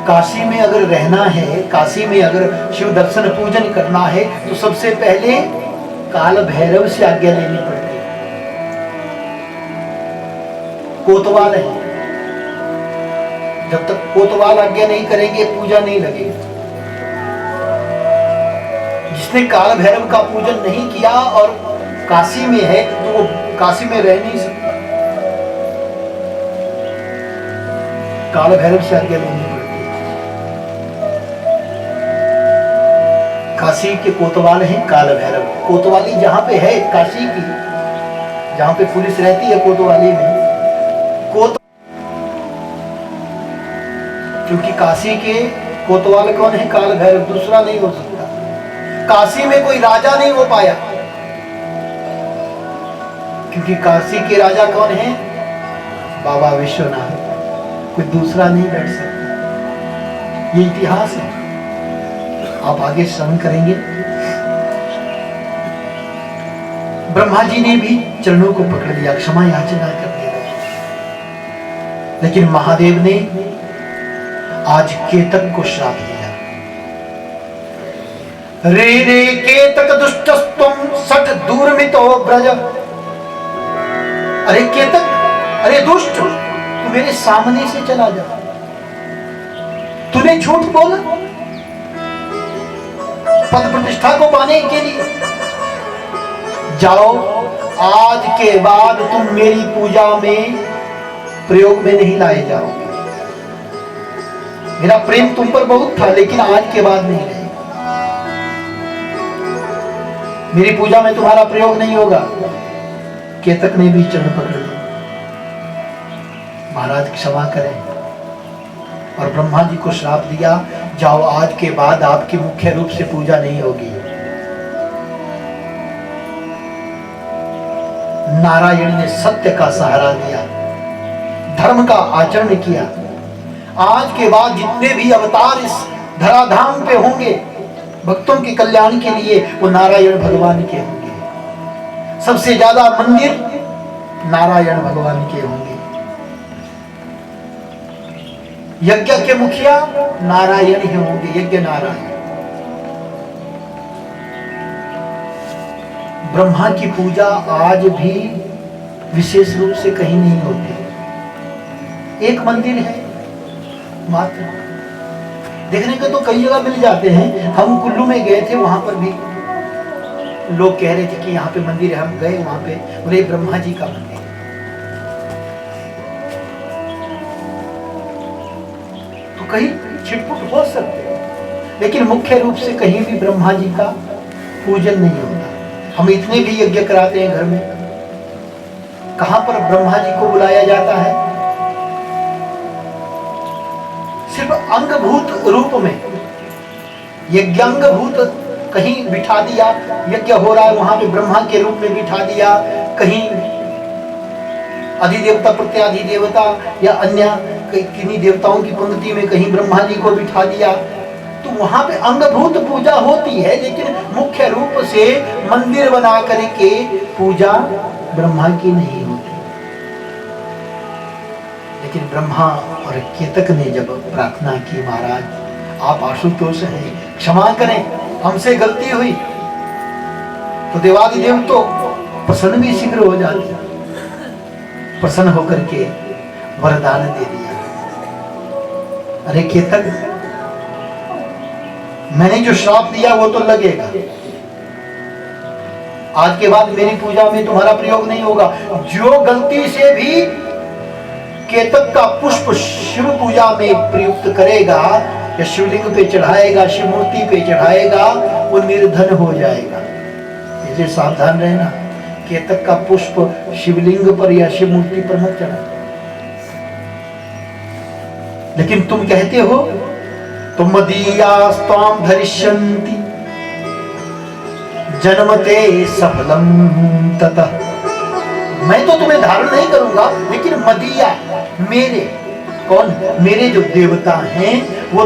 काशी में अगर रहना है, काशी में अगर शिव दर्शन पूजन करना है, तो सबसे पहले काल भैरव से आज्ञा लेनी पड़ती है। कोतवाल है, जब तक कोतवाल आज्ञा नहीं करेंगे पूजा नहीं लगेगी। जिसने काल भैरव का पूजन नहीं किया और काशी में है, तो वो काशी में रह नहीं सकता। काल भैरव से आज्ञा लेनी पड़ती है। काशी के कोतवाल हैं काल भैरव। कोतवाली जहां पे है काशी की, जहां पे पुलिस रहती है कोतवाली में, क्योंकि काशी के कोतवाल कौन है? काल भैरव, दूसरा नहीं हो सकता। काशी में कोई राजा नहीं हो पाया, क्योंकि काशी के राजा कौन है? बाबा विश्वनाथ, कोई दूसरा नहीं बैठ सकता। ये इतिहास है, आप आगे श्रवण करेंगे। ब्रह्मा जी ने भी चरणों को पकड़ लिया, क्षमा याचना करने लगे। लेकिन महादेव ने आज केतक को श्राप दिया। रे रे केतक दुष्टस्तुम सठ दूरमितो ब्रज। अरे केतक, अरे दुष्ट, तू मेरे सामने से चला जा। तूने झूठ बोला पद प्रतिष्ठा को पाने के लिए। जाओ, आज के बाद तुम मेरी पूजा में प्रयोग में नहीं लाए जाओगे। मेरा प्रेम तुम पर बहुत था, लेकिन आज के बाद नहीं रहेगा। मेरी पूजा में तुम्हारा प्रयोग नहीं होगा। केतक ने भी चरण पकड़ लिया, महाराज क्षमा करें, और ब्रह्मा जी को श्राप दिया, जाओ आज के बाद आपकी मुख्य रूप से पूजा नहीं होगी। नारायण ने सत्य का सहारा दिया, धर्म का आचरण किया। आज के बाद जितने भी अवतार इस धराधाम पे होंगे भक्तों के कल्याण के लिए, वो नारायण भगवान के होंगे। सबसे ज्यादा मंदिर नारायण भगवान के होंगे। यज्ञ के मुखिया नारायण ही होंगे, यज्ञ नारायण। ब्रह्मा की पूजा आज भी विशेष रूप से कहीं नहीं होती। एक मंदिर है मात्र, देखने को तो कई जगह मिल जाते हैं। हम कुल्लू में गए थे, वहां पर भी लोग कह रहे थे कि यहाँ पे मंदिर है। हम गए वहां पे, बोले ब्रह्मा जी का मंदिर। तो कहीं छिटपुट हो सकते हैं, लेकिन मुख्य रूप से कहीं भी ब्रह्मा जी का पूजन नहीं होता। हम इतने भी यज्ञ कराते हैं घर में, कहां पर ब्रह्मा जी को बुलाया जाता है? सिर्फ अंगभूत रूप में, यज्ञांगभूत कहीं बिठा दिया, यज्ञ हो रहा है वहां पे ब्रह्मा के रूप में बिठा दिया, कहीं अधिदेवता प्रत्याधिदेवता या अन्य किन्हीं देवताओं की पंक्ति में कहीं ब्रह्मा जी को बिठा दिया, तो वहां पे अंगभूत पूजा होती है, लेकिन मुख्य रूप से मंदिर बना करके पूजा ब्रह्मा की नहीं होती। लेकिन ब्रह्मा और केतक ने जब प्रार्थना की, महाराज आप आशुतोष हैं, क्षमा करें, हमसे गलती हुई, तो देवादिदेव तो प्रसन्न भी शीघ्र हो जाते, प्रसन्न होकर के वरदान दे दिया। अरे केतक, मैंने जो श्राप दिया वो तो लगेगा, आज के बाद मेरी पूजा में तुम्हारा प्रयोग नहीं होगा। जो गलती से भी केतक का पुष्प शिव पूजा में प्रयुक्त करेगा या शिवलिंग पे चढ़ाएगा, शिव मूर्ति पे चढ़ाएगा, वो निर्धन हो जाएगा। इसलिए सावधान रहना, केतक का पुष्प शिवलिंग पर या शिव मूर्ति पर मत चढ़ा। लेकिन तुम कहते हो तुम मदीयास्त्वां धरिष्यन्ति जन्मते सफलम ततः, मैं तो तुम्हें धारण नहीं करूंगा, लेकिन मदीया मेरे, कौन? मेरे जो देवता हैं वो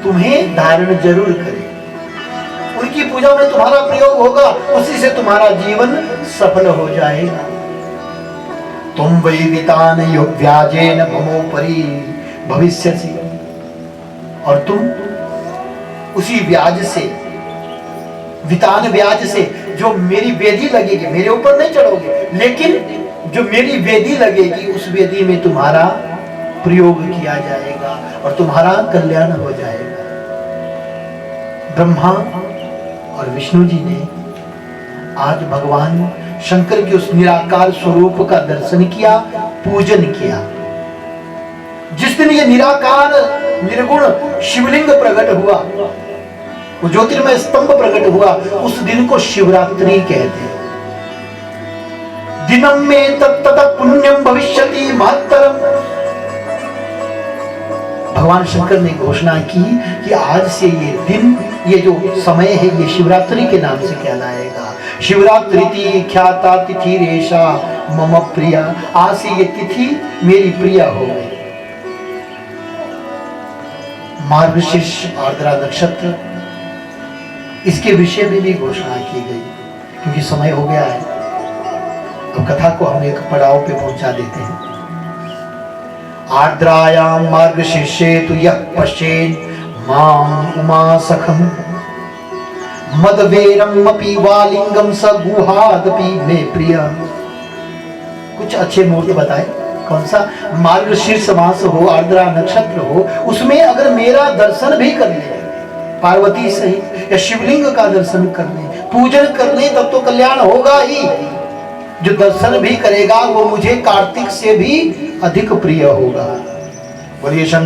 तुम्हें धारण जरूर करें, उनकी पूजा में तुम्हारा प्रयोग होगा, उसी से तुम्हारा जीवन सफल हो जाएगा। तुम वैदितान व्याजेन ममोपरि भविष्यसि, और तुम उसी ब्याज से, वितान ब्याज से, जो मेरी वेदी लगेगी, मेरे ऊपर नहीं चढ़ोगे, लेकिन जो मेरी वेदी लगेगी उस वेदी में तुम्हारा प्रयोग किया जाएगा और तुम्हारा कल्याण हो जाएगा। ब्रह्मा और विष्णु जी ने आज भगवान शंकर के उस निराकार स्वरूप का दर्शन किया, पूजन किया। जिस दिन ये निराकार निर्गुण शिवलिंग प्रकट हुआ, वो ज्योतिर्मय स्तंभ प्रकट हुआ, उस दिन को शिवरात्रि कहते हैं। दिनम में तत्तत पुण्यम भविष्यति महत्तरम, भगवान शंकर ने घोषणा की कि आज से ये दिन, ये जो समय है, ये शिवरात्रि के नाम से कहलाएगा। शिवरात्रि ख्याता तिथि रेशा मम प्रिया, आज से ये तिथि मेरी प्रिय हो गई। मार्गशीर्ष आर्द्रा नक्षत्र, इसके विषय में भी घोषणा की गई। क्योंकि समय हो गया है, अब कथा को हम एक पड़ाव पे पहुंचा देते हैं। आर्द्रायाम मार्गशीर्षे तु यः पश्येन् मां उमा सखम मदवेरम अपि वालिंगम स गुहादपि मे प्रिय। कुछ अच्छे मुहूर्त बताए, कौन सा? मार्गशीर्ष मास हो, आर्द्रा नक्षत्र हो, उसमें अगर मेरा दर्शन भी कर ले, पार्वती सहित, या शिवलिंग का दर्शन कर ले, पूजन कर ले, तब तो कल्याण होगा ही। जो दर्शन भी करेगा वो मुझे कार्तिक से भी अधिक प्रिय होगा। बोलिए शंकर।